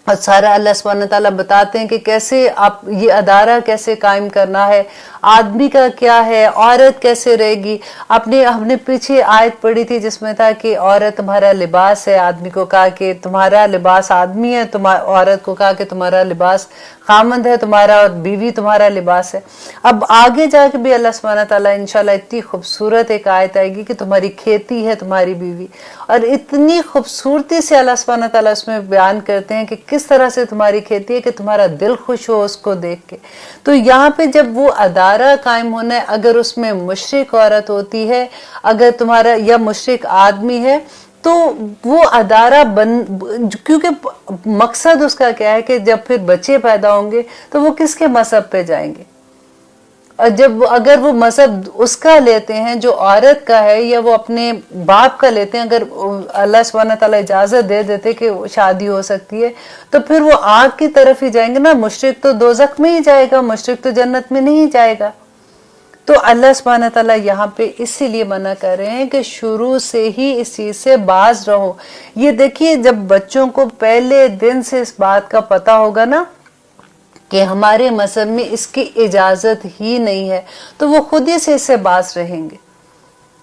Speaker 2: और सारा अल्लाह सुब्हानहू व तआला बताते हैं कि कैसे आप ये अदारा कैसे कायम करना है, आदमी का क्या है, औरत कैसे रहेगी। हमने पीछे आयत पढ़ी थी जिसमें था कि औरत तुम्हारा लिबास है, आदमी को कहा कि तुम्हारा लिबास आदमी है, औरत को कहा कि तुम्हारा लिबास खामंद है तुम्हारा, और बीवी तुम्हारा लिबास है। अब आगे जाके भी अल्लाह सुब्हानहू व तआला इंशाल्लाह इतनी खूबसूरत एक आयत आएगी कि तुम्हारी खेती है तुम्हारी बीवी, और इतनी खूबसूरती से अल्लाह सुब्हानहू व तआला उसमें बयान करते हैं कि किस तरह से तुम्हारी खेती है कि तुम्हारा दिल खुश हो उसको देख के। तो यहाँ पे जब वो अदारा कायम होना है, अगर उसमें मुशरिक औरत होती है, अगर तुम्हारा या मुशरिक आदमी है, तो वो अदारा क्योंकि मकसद उसका क्या है कि जब फिर बच्चे पैदा होंगे तो वो किसके मजहब पे जाएंगे। और जब अगर वो मजहब उसका लेते हैं जो औरत का है, या वो अपने बाप का लेते हैं, अगर अल्लाह सुब्हानहू व तआला इजाजत दे देते कि शादी हो सकती है, तो फिर वो आग की तरफ ही जाएंगे ना। मुशरिक तो दोज़ख में ही जाएगा, मुशरिक तो जन्नत में नहीं जाएगा। तो अल्लाह सुब्हानहू व तआला यहाँ पे इसीलिए मना कर रहे हैं कि शुरू से ही इस चीज से बाज रहो। ये देखिए जब बच्चों को पहले दिन से इस बात का पता होगा ना कि हमारे मजहब में इसकी इजाजत ही नहीं है, तो वो खुद ही से इससे बाज रहेंगे।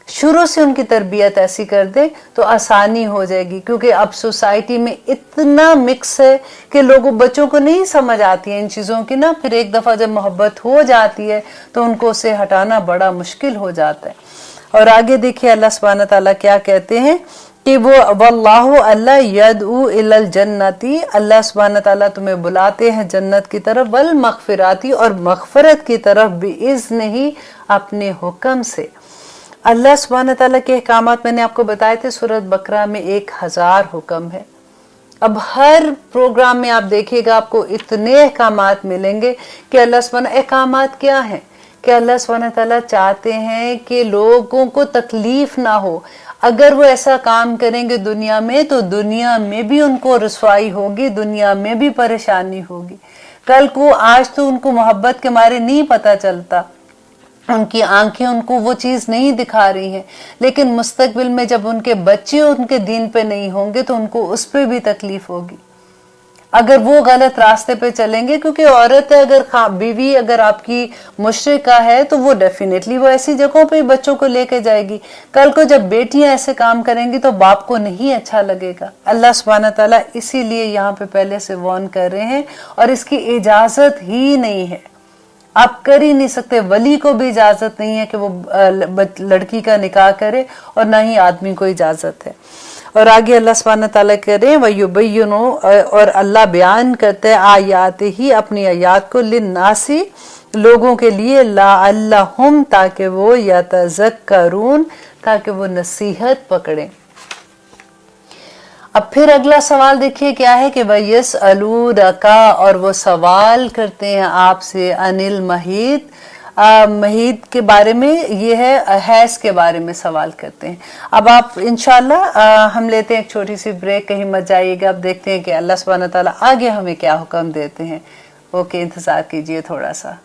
Speaker 2: शुरू से उनकी तरबियत ऐसी कर दे तो आसानी हो जाएगी, क्योंकि अब सोसाइटी में इतना मिक्स है कि लोगों बच्चों को नहीं समझ आती है इन चीज़ों की ना। फिर एक दफ़ा जब मोहब्बत हो जाती है तो उनको उसे हटाना बड़ा मुश्किल हो जाता है। और आगे देखिए अल्लाह सुब्हानहू व तआला क्या कहते हैं कि वो वल्लाहु, अल्लाह, यदउ इलल जन्नती, अल्लाह सुब्हानहू व तआला तुम्हें बुलाते हैं जन्नत की तरफ, वल मगफिराती, और मगफरत की तरफ, बिइज़्निही, अपने हुक्म से। अल्लाह सुब्हानहू व तआला के अहकामात मैंने आपको बताए थे, सूरत बकरा में 1000 हुक्म है। अब हर प्रोग्राम में आप देखिएगा आपको इतने अहकामात मिलेंगे कि अल्लाह सुब्हानहू, अहकामात क्या है कि अल्लाह सुब्हानहू व तआला चाहते हैं कि लोगों को तकलीफ ना हो। अगर वो ऐसा काम करेंगे दुनिया में, तो दुनिया में भी उनको रुसवाई होगी, दुनिया में भी परेशानी होगी। कल को, आज तो उनको मोहब्बत के मारे नहीं पता चलता, उनकी आंखें उनको वो चीज नहीं दिखा रही हैं, लेकिन मुस्तकबिल में जब उनके बच्चे उनके दीन पे नहीं होंगे तो उनको उस पे भी तकलीफ होगी अगर वो गलत रास्ते पे चलेंगे। क्योंकि औरत है, अगर बीवी अगर आपकी मुशरिका है तो वो डेफिनेटली वो ऐसी जगहों पे बच्चों को लेके जाएगी। कल को जब बेटियां ऐसे काम करेंगी तो बाप को नहीं अच्छा लगेगा। अल्लाह सुब्हानहू व तआला इसीलिए यहाँ पे पहले से वार्न कर रहे हैं, और इसकी इजाजत ही नहीं है, आप कर ही नहीं सकते। वली को भी इजाजत नहीं है कि वो लड़की का निकाह करे, और ना ही आदमी को इजाजत है। और आगे अल्लाह सुब्हानहू व तआला कह रहे हैं वयुबय्यिनु, और अल्लाह बयान करते हैं आयात ही, अपनी आयात को, लिन्नासी, लोगों के लिए, लअल्लहुम, ताकि वो यतज़क्करून, ताकि वो नसीहत पकड़ें। अब फिर अगला सवाल देखिए क्या है कि वयस अलूनका, और वो सवाल करते हैं आपसे अनिल महीद, महीद के बारे में, ये है हैज के बारे में सवाल करते हैं। अब आप इंशाल्लाह हम लेते हैं एक छोटी सी ब्रेक, कहीं मत जाइएगा। अब देखते हैं कि अल्लाह सुब्हानहू तआला आगे हमें क्या हुक्म देते हैं। ओके, इंतजार कीजिए थोड़ा सा।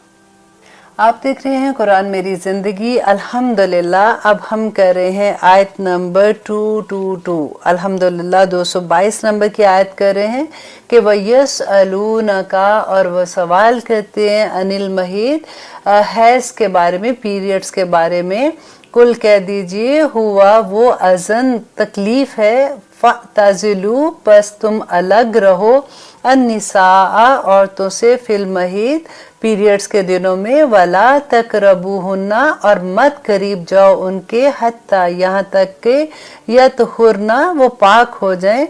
Speaker 2: आप देख रहे हैं कुरान मेरी जिंदगी। अल्हम्दुलिल्लाह अब हम कर रहे हैं आयत नंबर 222। अल्हम्दुलिल्लाह 222 नंबर की आयत कर रहे हैं कि वयस अलूनका, और वह सवाल करते हैं अनिल महीद, हैज के बारे में, पीरियड्स के बारे में। कुल कह दीजिए हुआ वो अजन तकलीफ है, फ़अतज़िलू बस तुम अलग रहो, अन्निसा औरतों से, फिल महीद पीरियड्स के दिनों में, वला तकरबूहुन्ना और मत करीब जाओ उनके, हत्ता यहाँ तक के यतहुरना वो पाक हो जाएं,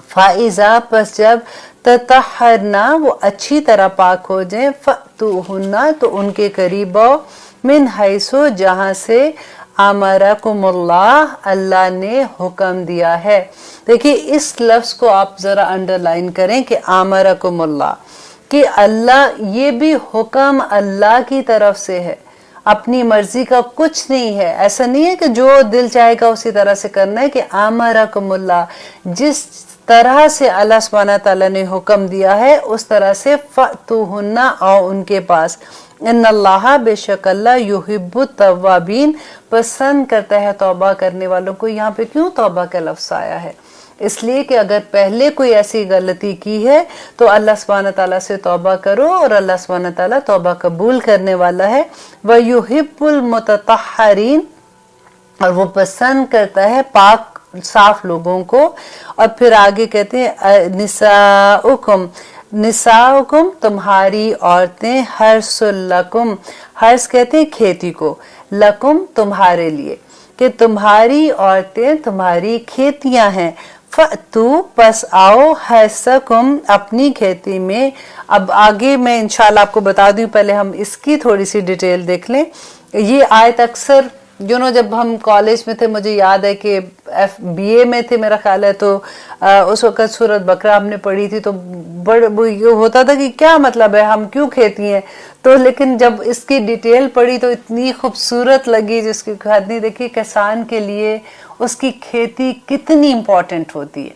Speaker 2: फाइजा पस जब ततहरना वो अच्छी तरह पाक हो जाएं, फतूहुन्ना तो उनके करीब आओ, मिन हैसो जहाँ से अमरकुमुल्लाह अल्लाह ने हुक्म दिया है। देखिए इस लफ्ज को आप जरा अंडरलाइन करें कि अमरकुमुल्लाह, कि अल्लाह, ये भी हुक्म अल्लाह की तरफ से है, अपनी मर्जी का कुछ नहीं है। ऐसा नहीं है कि जो दिल चाहेगा उसी तरह से करना है, कि अमरकुमुल्लाह, जिस तरह से अल्लाह सुब्हानहू तआला ने हुक्म दिया है उस तरह से फतूहुन्ना आओ उनके पास। इन्नल्लाह बेशक अल्लाह युहिब्बुत तव्वाबीन पसंद करता है तौबा करने वालों को। यहाँ पे क्यों तौबा का लफ्ज आया है? इसलिए कि अगर पहले कोई ऐसी गलती की है तो अल्लाह सुब्हानहू तआला से तौबा करो, और अल्लाह सुब्हानहू तआला तौबा कबूल करने वाला है। व युहिब्बुल मुततहरीन, और वो पसंद करता है पाक साफ लोगों को। और फिर आगे कहते हैं निसाउकुम, निसाउकुम तुम्हारी औरतें, हर्सुल्लकुम, हर्स कहते हैं खेती को, लकुम तुम्हारे लिए, कि तुम्हारी औरतें तुम्हारी खेतियां हैं। फतू पस आओ हर्सकुम अपनी खेती में। अब आगे मैं इंशाल्लाह आपको बता दूं, पहले हम इसकी थोड़ी सी डिटेल देख लें। ये आयत अक्सर जब हम कॉलेज में थे, मुझे याद है कि BA में थे मेरा ख्याल है, तो उस वक्त सूरत बकरा हमने पढ़ी थी, तो ये होता था कि क्या मतलब है, हम क्यों खेती हैं। तो लेकिन जब इसकी डिटेल पढ़ी तो इतनी खूबसूरत लगी, जिसकी खादनी देखिए किसान के लिए उसकी खेती कितनी इम्पोर्टेंट होती है।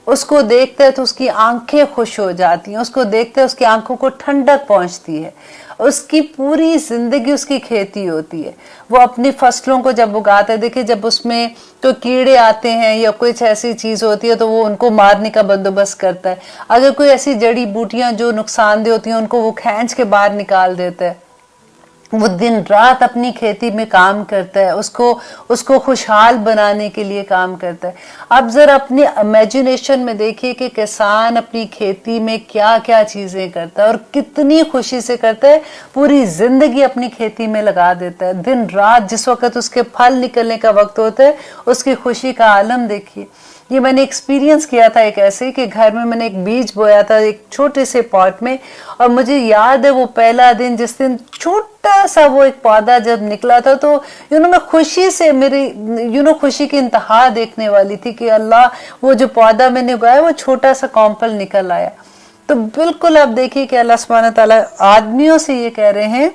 Speaker 2: उसको देखते हैं तो उसकी आंखें खुश हो जाती हैं, उसको देखते हैं उसकी आंखों को ठंडक पहुंचती है। उसकी पूरी जिंदगी उसकी खेती होती है। वो अपनी फसलों को जब उगाता है, देखिए जब उसमें तो कीड़े आते हैं या कुछ ऐसी चीज होती है तो वो उनको मारने का बंदोबस्त करता है। अगर कोई ऐसी जड़ी बूटियां जो नुकसानदेह होती हैं उनको वो खींच के बाहर निकाल देता है। वो दिन रात अपनी खेती में काम करता है, उसको खुशहाल बनाने के लिए काम करता है। अब जरा अपनी इमेजिनेशन में देखिए कि किसान अपनी खेती में क्या क्या चीजें करता है और कितनी खुशी से करता है। पूरी जिंदगी अपनी खेती में लगा देता है, दिन रात। जिस वक्त उसके फल निकलने का वक्त होता है उसकी खुशी का आलम देखिए। ये मैंने एक्सपीरियंस किया था एक ऐसे कि घर में मैंने एक बीज बोया था एक छोटे से पॉट में, और मुझे याद है वो पहला दिन जिस दिन छोटा सा वो एक पौधा जब निकला था, तो मैं खुशी से मेरी खुशी की इंतहा देखने वाली थी कि अल्लाह, वो जो पौधा मैंने उगाया वो छोटा सा कॉम्पल निकल आया। तो बिल्कुल आप देखिए कि अल्लाह सुब्हानहू तआला आदमियों से ये कह रहे हैं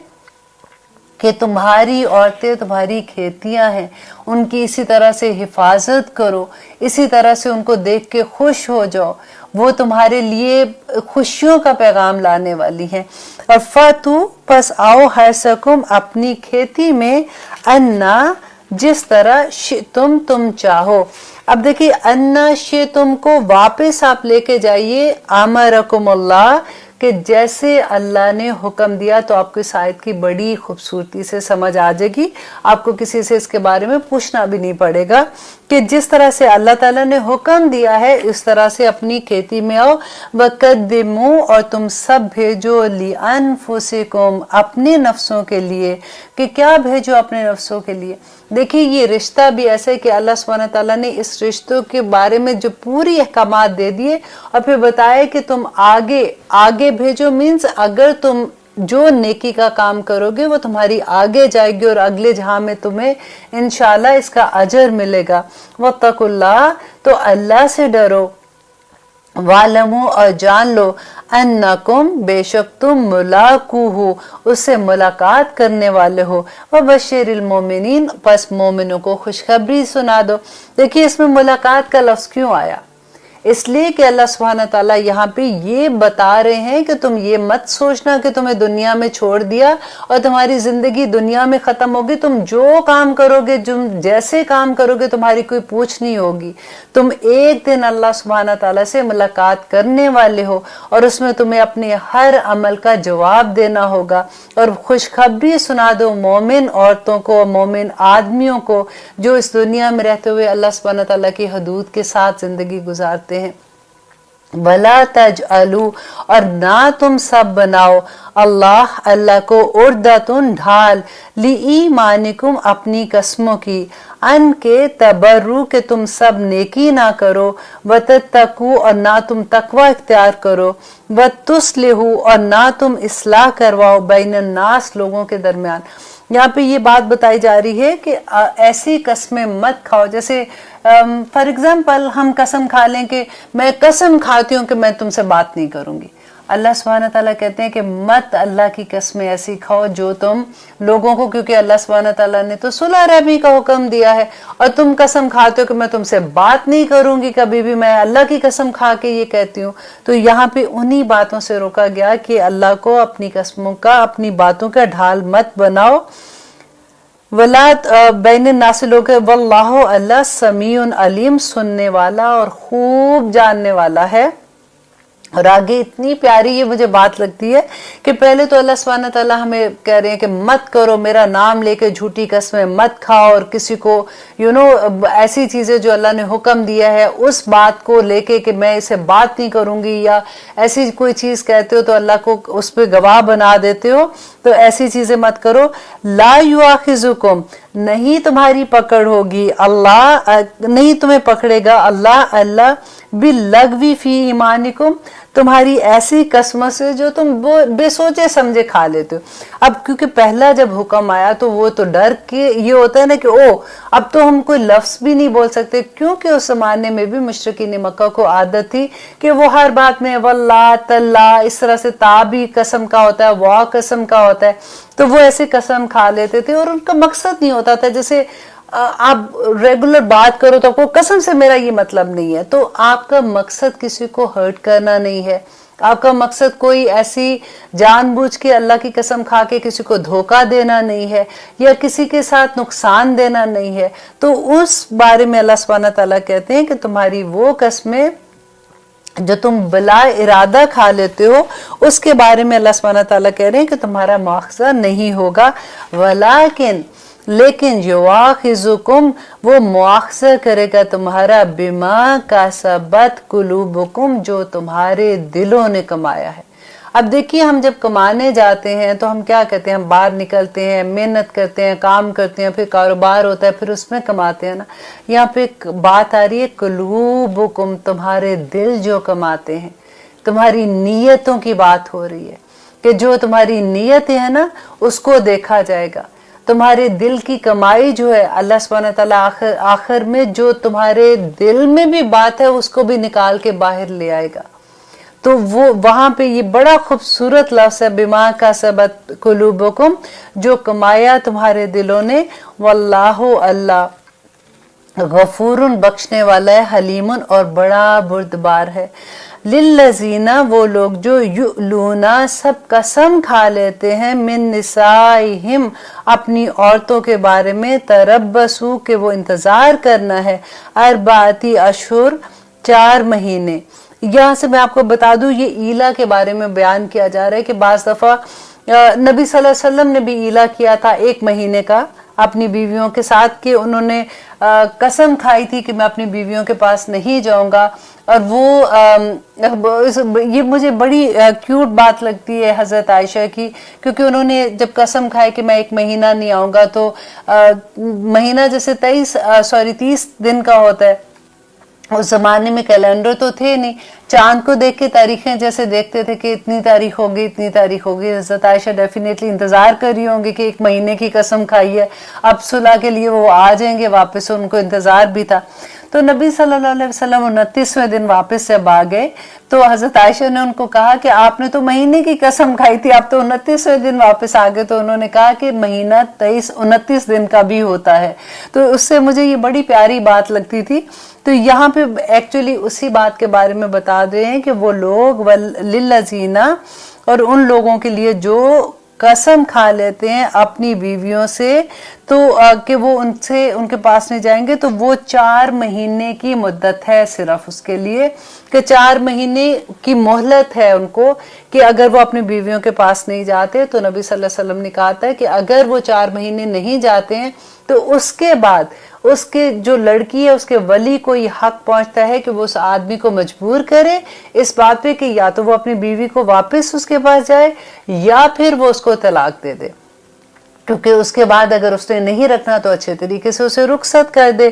Speaker 2: कि तुम्हारी औरतें तुम्हारी खेतियां हैं, उनकी इसी तरह से हिफाजत करो, इसी तरह से उनको देख के खुश हो जाओ। वो तुम्हारे लिए खुशियों का पैगाम लाने वाली हैं। और फातू पस आओ हर्सकुम अपनी खेती में, अन्ना जिस तरह तुम चाहो। अब देखिए अन्ना तुम को वापस आप लेके जाइए अमरकुमुल्लाह, कि जैसे अल्लाह ने हुक्म दिया। तो आपको इस आयत की बड़ी खूबसूरती से समझ आ जाएगी, आपको किसी से इसके बारे में पूछना भी नहीं पड़ेगा कि जिस तरह से अल्लाह ताला ने हुक्म दिया है इस तरह से अपनी खेती में आओ। वक़द्दिमू और तुम सब भेजो, लिअन्फुसिकुम अपने नफ्सों के लिए। कि क्या भेजो? अपने नफ्सों के लिए। देखिए ये रिश्ता भी ऐसा है कि अल्लाह सुब्हानहू तआला ने इस रिश्तों के बारे में जो पूरी अहकामात दे दिए और फिर बताया कि तुम आगे भेजो। मीन्स अगर तुम جو نیکی کا کام کرو گے وہ تمہاری آگے جائے گی اور اگلے جہاں میں تمہیں انشاءاللہ اس کا اجر ملے گا. واتقوا اللہ، تو اللہ سے ڈرو. وَاعْلَمُوا، اور جان لو، انکم، بے شک تم، ملاقوہ، اس سے ملاقات کرنے والے ہو. وَبَشِّرِ الْمُؤْمِنِينَ، پس مومنوں کو خوشخبری سنا دو. دیکھیے اس میں ملاقات کا لفظ کیوں آیا؟ اس لیے کہ اللہ سبحانہ تعالیٰ یہاں پہ یہ بتا رہے ہیں کہ تم یہ مت سوچنا کہ تمہیں دنیا میں چھوڑ دیا اور تمہاری زندگی دنیا میں ختم ہوگی. تم جو کام کرو گے، جیسے کام کرو گے، تمہاری کوئی پوچھ نہیں ہوگی. تم ایک دن اللہ سبحانہ تعالیٰ سے ملاقات کرنے والے ہو اور اس میں تمہیں اپنے ہر عمل کا جواب دینا ہوگا. اور خوشخبری سنا دو مومن عورتوں کو، مومن آدمیوں کو جو اس دنیا میں رہتے ہوئے اللہ سبحانہ تعالیٰ کی حدود کے ساتھ زندگی گزارتے ہیں. وَلَا تَجْعَلُوا، اور نہ تم سب بناؤ، اللہ کو عُرْدَةٌ ڈھال، لِإِیمَانِکُمْ اپنی قسموں کی، ان کے تبرو کہ تم سب نیکی نہ کرو، وَتَتَّقُوا اور نہ تم تقوی اختیار کرو، وَتُصْلِحُوا اور نہ تم اصلاح کرواؤ، بین الناس لوگوں کے درمیان. یہاں پہ یہ بات بتائی جا رہی ہے کہ ایسی قسمیں مت کھاؤ. جیسے فار ایگزامپل ہم قسم کھا لیں کہ میں قسم کھاتی ہوں کہ میں تم سے بات نہیں کروں گی. اللہ سبحانہ تعالیٰ کہتے ہیں کہ مت اللہ کی قسمیں ایسی کھاؤ جو تم لوگوں کو، کیونکہ اللہ سبحانہ تعالیٰ نے تو صلح رحمی کا حکم دیا ہے، اور تم قسم کھاتے ہو کہ میں تم سے بات نہیں کروں گی کبھی بھی، میں اللہ کی قسم کھا کے یہ کہتی ہوں. تو یہاں پہ انہی باتوں سے روکا گیا کہ اللہ کو اپنی قسموں کا، اپنی باتوں کا ڈھال مت بناؤ. وَلَا بین الناس لوگ، واللہ اللہ سمیع علیم، سننے والا اور خوب جاننے والا ہے. اور آگے اتنی پیاری یہ مجھے بات لگتی ہے کہ پہلے تو اللہ سبحانہ تعالیٰ ہمیں کہہ رہے ہیں کہ مت کرو، میرا نام لے کے جھوٹی قسمیں مت کھاؤ، اور کسی کو ایسی چیزیں جو اللہ نے حکم دیا ہے اس بات کو لے کے کہ میں اسے بات نہیں کروں گی، یا ایسی کوئی چیز کہتے ہو تو اللہ کو اس پہ گواہ بنا دیتے ہو، تو ایسی چیزیں مت کرو. لا یؤاخذکم، نہیں تمہاری پکڑ ہوگی، اللہ نہیں تمہیں پکڑے گا اللہ باللغو فی ایمانکم، تمہاری ایسی قسموں سے جو تم بے سوچے سمجھے کھا لیتے ہو. اب کیونکہ پہلا جب حکم آیا تو وہ تو ڈر کے یہ ہوتا ہے نا کہ اب تو ہم کوئی لفظ بھی نہیں بول سکتے، کیونکہ اس زمانے میں بھی مشرکین مکہ کو عادت تھی کہ وہ ہر بات میں واللہ تاللہ، اس طرح سے تا بھی قسم کا ہوتا ہے، وا قسم کا ہوتا ہے، تو وہ ایسے قسم کھا لیتے تھے. اور ان کا مقصد نہیں ہوتا تھا، جیسے آپ ریگولر بات کرو تو آپ کو قسم سے میرا یہ مطلب نہیں ہے، تو آپ کا مقصد کسی کو ہرٹ کرنا نہیں ہے، آپ کا مقصد کوئی ایسی جان بوجھ کے اللہ کی قسم کھا کے کسی کو دھوکہ دینا نہیں ہے، یا کسی کے ساتھ نقصان دینا نہیں ہے. تو اس بارے میں اللہ سبحانہ تعالیٰ کہتے ہیں کہ تمہاری وہ قسمیں جو تم بلا ارادہ کھا لیتے ہو، اس کے بارے میں اللہ سبحانہ تعالیٰ کہہ رہے ہیں کہ تمہارا مواخذہ نہیں ہوگا. لیکن یواخذکم، وہ مواخذہ کرے گا تمہارا، بما کسبت قلوبکم، جو تمہارے دلوں نے کمایا ہے. اب دیکھیے ہم جب کمانے جاتے ہیں تو ہم کیا کہتے ہیں، ہم باہر نکلتے ہیں، محنت کرتے ہیں، کام کرتے ہیں، پھر کاروبار ہوتا ہے، پھر اس میں کماتے ہیں نا. یہاں پہ ایک بات آ رہی ہے قلوبکم، تمہارے دل جو کماتے ہیں، تمہاری نیتوں کی بات ہو رہی ہے کہ جو تمہاری نیت ہے نا اس کو دیکھا جائے گا. تمہارے دل کی کمائی جو ہے اللہ سبحانہ تعالیٰ آخر میں جو تمہارے دل میں بھی بات ہے اس کو بھی نکال کے باہر لے آئے گا. تو وہ وہاں پہ یہ بڑا خوبصورت لفظ ہے، بما کسبت قلوبکم، جو کمایا تمہارے دلوں نے. واللہ اللہ غفور، بخشنے والا ہے، حلیم اور بڑا بردبار ہے. للذین، وہ لوگ جو یؤلون، سب قسم کھا لیتے ہیں، من نسائہم، اپنی عورتوں کے بارے میں، تربصوا کہ وہ انتظار کرنا ہے، اربعۃ اشہر 4 مہینے. یہاں سے میں آپ کو بتا دوں یہ ایلا کے بارے میں بیان کیا جا رہا ہے کہ بعض دفعہ نبی صلی اللہ علیہ وسلم نے بھی ایلا کیا تھا 1 مہینے کا اپنی بیویوں کے ساتھ، کہ انہوں نے قسم کھائی تھی کہ میں اپنی بیویوں کے پاس نہیں جاؤں گا. اور وہ یہ مجھے بڑی کیوٹ بات لگتی ہے حضرت عائشہ کی، کیونکہ انہوں نے جب قسم کھائی کہ میں 1 مہینہ نہیں آؤں گا، تو مہینہ جیسے 30 دن کا ہوتا ہے، उस जमाने में कैलेंडर तो थे नहीं, चांद को देख के तारीखें जैसे देखते थे कि इतनी तारीख होगी इतनी तारीख होगी। हज़रत आयशा डेफिनेटली इंतजार कर रही होंगी कि 1 महीने की कसम खाई है, अब सुलह के लिए वो आ जाएंगे वापस, उनको इंतजार भी था। तो नबी सल्लल्लाहु अलैहि वसल्लम 29वें दिन वापस जब आ गए तो हज़रत आयशा ने उनको कहा कि आपने तो महीने की कसम खाई थी, आप तो 29वें दिन वापस आ गए। तो उन्होंने कहा कि महीना 29 दिन का भी होता है। तो उससे मुझे ये बड़ी प्यारी बात लगती थी। तो यहाँ पे एक्चुअली उसी बात के बारे में बता रहे हैं कि वो लोग लिल्लज़ीना, और उन लोगों के लिए जो कसम खा लेते हैं अपनी बीवियों से तो कि वो उनसे उनके पास नहीं जाएंगे, तो वो 4 महीने की मुद्दत है सिर्फ उसके लिए, कि 4 महीने की मोहलत है उनको कि अगर वो अपनी बीवियों के पास नहीं जाते। तो नबी सल्लल्लाहु अलैहि वसल्लम ने कहा था कि अगर वो 4 महीने नहीं जाते हैं तो उसके बाद उसके जो लड़की है उसके वली को ये हक पहुंचता है कि वो उस आदमी को मजबूर करे इस बात पे कि या तो वो अपनी बीवी को वापस उसके पास जाए या फिर वो उसको तलाक दे दे, क्योंकि उसके बाद अगर उसने नहीं रखना तो अच्छे तरीके से उसे रुखसत कर दे।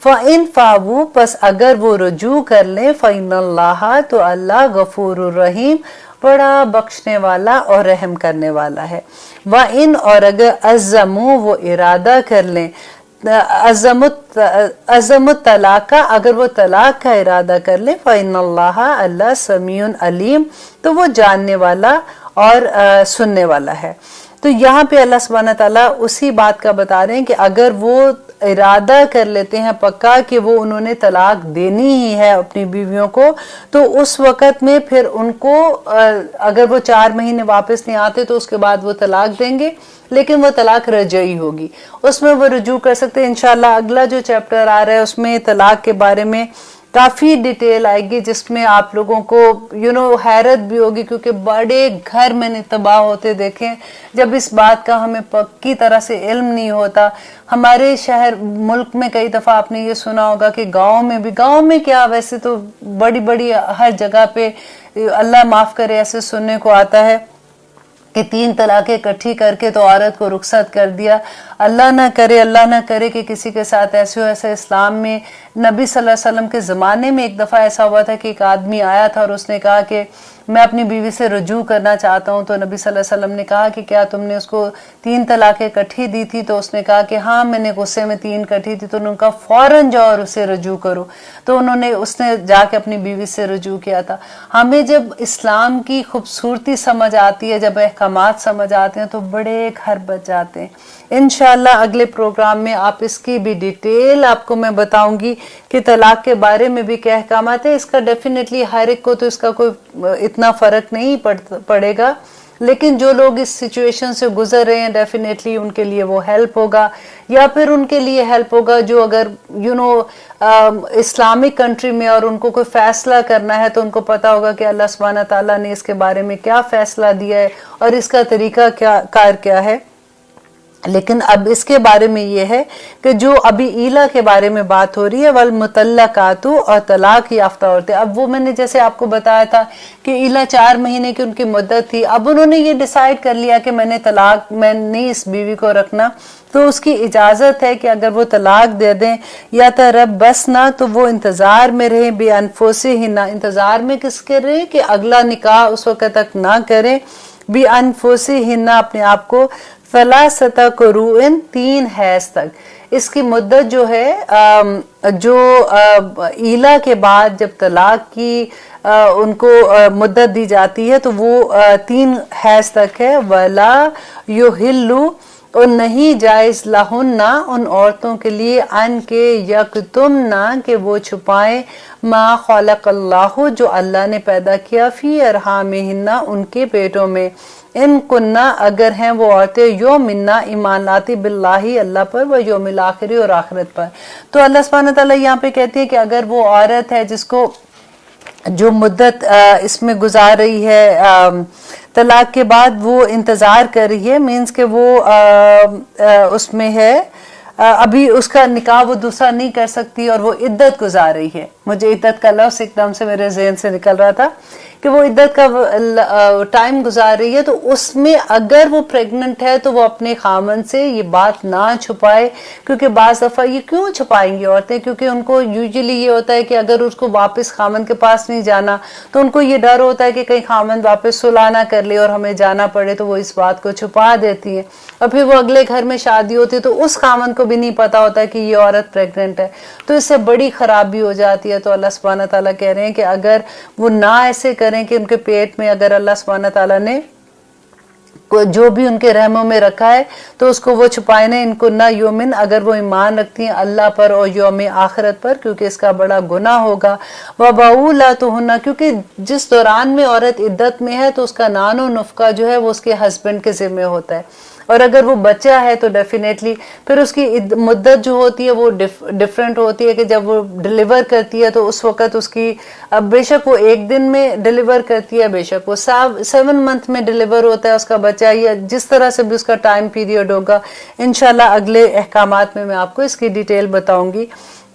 Speaker 2: फ़इन फ़ाबू, बस अगर वो रुजू कर ले, फ़इन्नल्लाह, तो अल्लाह गफूरुर रहीम, बड़ा बख्शने वाला और रहम करने वाला है। व इन, और अगर अज़मू, वो इरादा कर लें, अज़मुत तलाका, अगर वो तलाक का इरादा कर ले, फ़इन्नल्लाह, अल्लाह समीउन अलीम, तो वो जानने वाला और सुनने वाला है। तो यहाँ पे अल्लाह सुब्हानहू तआला उसी बात का बता रहे हैं कि अगर वो इरादा कर लेते हैं पक्का कि वो उन्होंने तलाक देनी ही है अपनी बीवियों को, तो उस वक़्त में फिर उनको अगर वो 4 महीने वापस नहीं आते तो उसके बाद वो तलाक देंगे, लेकिन वो तलाक रजई होगी, उसमें वो रुजू कर सकते हैं। इंशाल्लाह अगला जो चैप्टर आ रहा है उसमें तलाक के बारे में काफ़ी डिटेल आएगी, जिसमें आप लोगों को हैरत भी होगी, क्योंकि बड़े घर मैंने तबाह होते देखे जब इस बात का हमें पक्की तरह से इल्म नहीं होता। हमारे शहर मुल्क में कई दफ़ा आपने ये सुना होगा कि गांव में क्या, वैसे तो बड़ी बड़ी हर जगह पे अल्लाह माफ़ करे ऐसे सुनने को आता है कि 3 तलाक़ें इकट्ठी करके तो औरत को रुखसत कर दिया। अल्लाह ना करे कि किसी के साथ ऐसे हो। ऐसे इस्लाम में नबी सल्लल्लाहु अलैहि वसल्लम के ज़माने में एक दफ़ा ऐसा हुआ था कि एक आदमी आया था और उसने कहा कि मैं अपनी बीवी से रुजू करना चाहता हूँ। तो नबी सल्लल्लाहु अलैहि वसल्लम ने कहा कि क्या तुमने उसको 3 तलाक़ें इकट्ठी दी थी? तो उसने कहा कि हाँ, मैंने गुस्से में 3 इकट्ठी थी। तो उन्होंने कहा फ़ौरन जाओ और उसे रुजू करो। तो उसने जाके अपनी बीवी से रुजू किया था। हमें जब इस्लाम की खूबसूरती समझ आती है, जब अहकामात समझ आते हैं, तो बड़े घर बच जाते हैं। इंशाअल्लाह अगले प्रोग्राम में आप इसकी भी डिटेल आपको मैं बताऊंगी कि तलाक के बारे में भी क्या अहकामात है। इसका डेफिनेटली हर एक को तो इसका कोई इतना फ़र्क नहीं पड़ेगा, लेकिन जो लोग इस सिचुएशन से गुजर रहे हैं डेफिनेटली उनके लिए वो हेल्प होगा, या फिर उनके लिए हेल्प होगा जो अगर इस्लामिक कंट्री में और उनको कोई फैसला करना है तो उनको पता होगा कि अल्लाह सुब्हानहू तआला ने इसके बारे में क्या फैसला दिया है और इसका तरीका क्या है। लेकिन अब इसके बारे में ये है कि जो अभी ईला के बारे में बात हो रही है, वल मुतल्लकातु, और तलाक याफ्ता औरतें। अब वो मैंने जैसे आपको बताया था कि ईला 4 महीने की उनकी मुद्दत थी। अब उन्होंने ये डिसाइड कर लिया कि मैं नहीं इस बीवी को रखना, तो उसकी इजाज़त है कि अगर वो तलाक दे दें या तरब बस ना, तो वो इंतज़ार में रहे, बेअनफुसिहिन्ना, इंतज़ार में किसके रहे कि अगला निकाह उस वक़्त तक ना करें, बेअनफुसिहिन्ना, अपने आप को, सलासता कुरूइन, 3 हैज़ तक। इसकी मुद्दत जो है ईला के बाद जब तलाक की उनको मुद्दत दी जाती है तो वो 3 हैज़ तक है। वला युहिल्लु, और नहीं जायज़ लहुन्ना, उन औरतों के लिए, अन के यकतुमना, कि वो छुपाएं, मा खलक़ल्लाहु, जो अल्लाह ने पैदा किया, फी अरहामिहिन्ना, उनके पेटों में, इन कुन्ना, अगर हैं वो औरतें, योमिन्ना, ईमान लाती, बिल्लाही, अल्लाह पर, व योमिल आखिरी, और आखिरत पर। तो अल्लाह सुब्हानहू तआला यहाँ पे कहती है कि अगर वो औरत है जिसको जो मुद्दत इसमें गुजार रही है तलाक के बाद, वो इंतज़ार कर रही है, मीन्स के वो उसमें है, अभी उसका निकाह वो दूसरा नहीं कर सकती और वो इद्दत गुजार रही है। मुझे इद्दत का लफ्ज़ एकदम से मेरे ज़हन से निकल रहा था کہ وہ عدت کا ٹائم گزار رہی ہے تو اس میں اگر وہ پریگننٹ ہے تو وہ اپنے خامن سے یہ بات نہ چھپائے، کیونکہ بعض دفعہ یہ کیوں چھپائیں گی عورتیں، کیونکہ ان کو یوزلی یہ ہوتا ہے کہ اگر اس کو واپس خامن کے پاس نہیں جانا تو ان کو یہ ڈر ہوتا ہے کہ کہیں خامن واپس صلح نہ کر لے اور ہمیں جانا پڑے، تو وہ اس بات کو چھپا دیتی ہیں، اور پھر وہ اگلے گھر میں شادی ہوتی ہے تو اس خامن کو بھی نہیں پتا ہوتا کہ یہ عورت پریگننٹ ہے، تو اس سے بڑی خرابی ہو جاتی ہے۔ تو اللہ سبحانہ تعالیٰ کہہ رہے ہیں کہ اگر وہ نہ ایسے کریں کہ ان کے پیٹ میں اگر اللہ سبحانہ تعالیٰ نے جو بھی ان کے رحموں میں رکھا ہے تو اس کو وہ چھپائے نہ، ان کو نہ یومن، اگر وہ ایمان رکھتی ہیں اللہ پر اور یوم آخرت پر، کیونکہ اس کا بڑا گناہ ہوگا۔ وَبَعُولَاتُهُنَّ، کیونکہ جس دوران میں عورت عدت میں ہے تو اس کا نان و نفقہ جو ہے وہ اس کے ہسبینڈ کے ذمہ ہوتا ہے، اور اگر وہ بچہ ہے تو ڈیفینیٹلی پھر اس کی مدت جو ہوتی ہے وہ ڈیفرنٹ ہوتی ہے، کہ جب وہ ڈیلیور کرتی ہے تو اس وقت اس کی، اب بے شک وہ 1 دن میں ڈیلیور کرتی ہے، بے شک وہ 7 منتھ میں ڈیلیور ہوتا ہے اس کا بچہ، یا جس طرح سے بھی اس کا ٹائم پیریڈ ہوگا، انشاءاللہ اگلے احکامات میں آپ کو اس کی ڈیٹیل بتاؤں گی،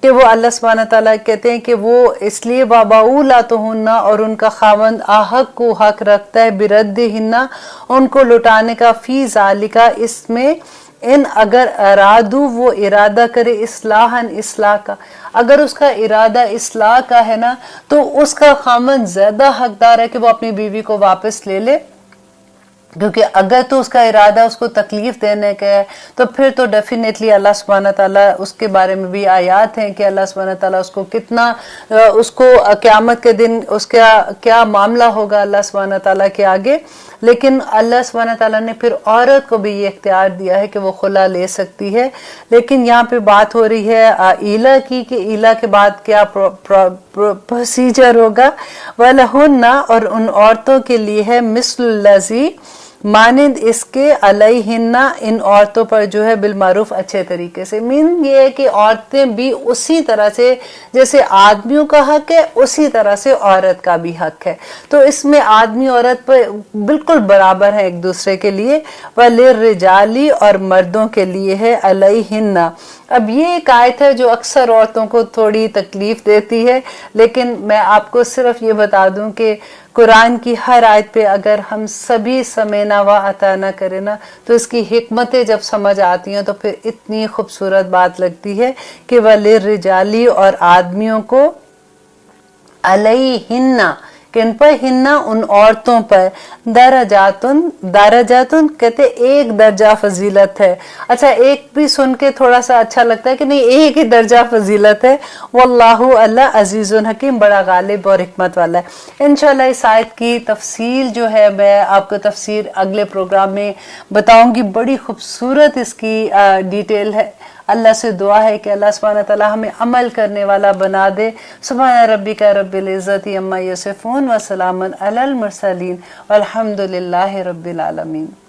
Speaker 2: کہ وہ اللہ سبحانہ تعالیٰ کہتے ہیں کہ وہ اس لیے وَبَعُولَاتُهُنَّ، اور ان کا خاوند آحق کو حق رکھتا ہے بِرَدِّهِنَّ، ان کو لوٹانے کا، فی ذالکہ، اس میں، ان اگر ارادو، وہ ارادہ کرے، اصلاح کا، اگر اس کا ارادہ اصلاح کا ہے نا تو اس کا خاوند زیادہ حقدار ہے کہ وہ اپنی بیوی کو واپس لے لے، کیونکہ اگر تو اس کا ارادہ اس کو تکلیف دینے کا ہے تو پھر تو ڈیفینیٹلی اللہ سبحانہ تعالیٰ، اس کے بارے میں بھی آیات ہیں کہ اللہ سبحانہ تعالیٰ اس کو کتنا، اس کو قیامت کے دن اس کا کیا معاملہ ہوگا اللہ سبحانہ تعالیٰ کے آگے، لیکن اللہ سبحانہ تعالیٰ نے پھر عورت کو بھی یہ اختیار دیا ہے کہ وہ خلا لے سکتی ہے۔ لیکن یہاں پہ بات ہو رہی ہے ایلا کی، کہ ایلا کے بعد کیا پروسیجر ہوگا۔ وَلَهُنَّ، اور ان عورتوں کے لیے ہے، مثل الذی، مانند اس کے، علیہن، ان عورتوں پر جو ہے، بالمعروف، اچھے طریقے سے، مین یہ ہے کہ عورتیں بھی اسی طرح سے جیسے آدمیوں کا حق ہے اسی طرح سے عورت کا بھی حق ہے، تو اس میں آدمی عورت پر بالکل برابر ہیں ایک دوسرے کے لیے۔ وَلِلرِّجَالِ، اور مردوں کے لیے ہے، علیہن۔ اب یہ ایک آیت ہے جو اکثر عورتوں کو تھوڑی تکلیف دیتی ہے، لیکن میں آپ کو صرف یہ بتا دوں کہ قرآن کی ہر آیت پہ اگر ہم سبھی سمینا و اطعنا کریں نا تو اس کی حکمتیں جب سمجھ آتی ہیں تو پھر اتنی خوبصورت بات لگتی ہے کہ وَلِلرِّجَالِ، اور آدمیوں کو، علیہن، کن پر، ہننا، ان عورتوں پر، درجاتن کہتے ایک درجہ فضیلت ہے۔ اچھا ایک بھی سن کے تھوڑا سا اچھا لگتا ہے کہ نہیں ایک ہی درجہ فضیلت ہے، واللہ، اللہ، عزیز حکیم، بڑا غالب اور حکمت والا ہے۔ انشاءاللہ اس آیت کی تفصیل جو ہے میں آپ کو تفسیر اگلے پروگرام میں بتاؤں گی، بڑی خوبصورت اس کی ڈیٹیل ہے۔ اللہ سے دعا ہے کہ اللہ سبحانہ تعالیٰ ہمیں عمل کرنے والا بنا دے۔ سبحان ربک رب العزت عما یصفون، وسلام علی المرسلین، والحمد للہ رب العالمین۔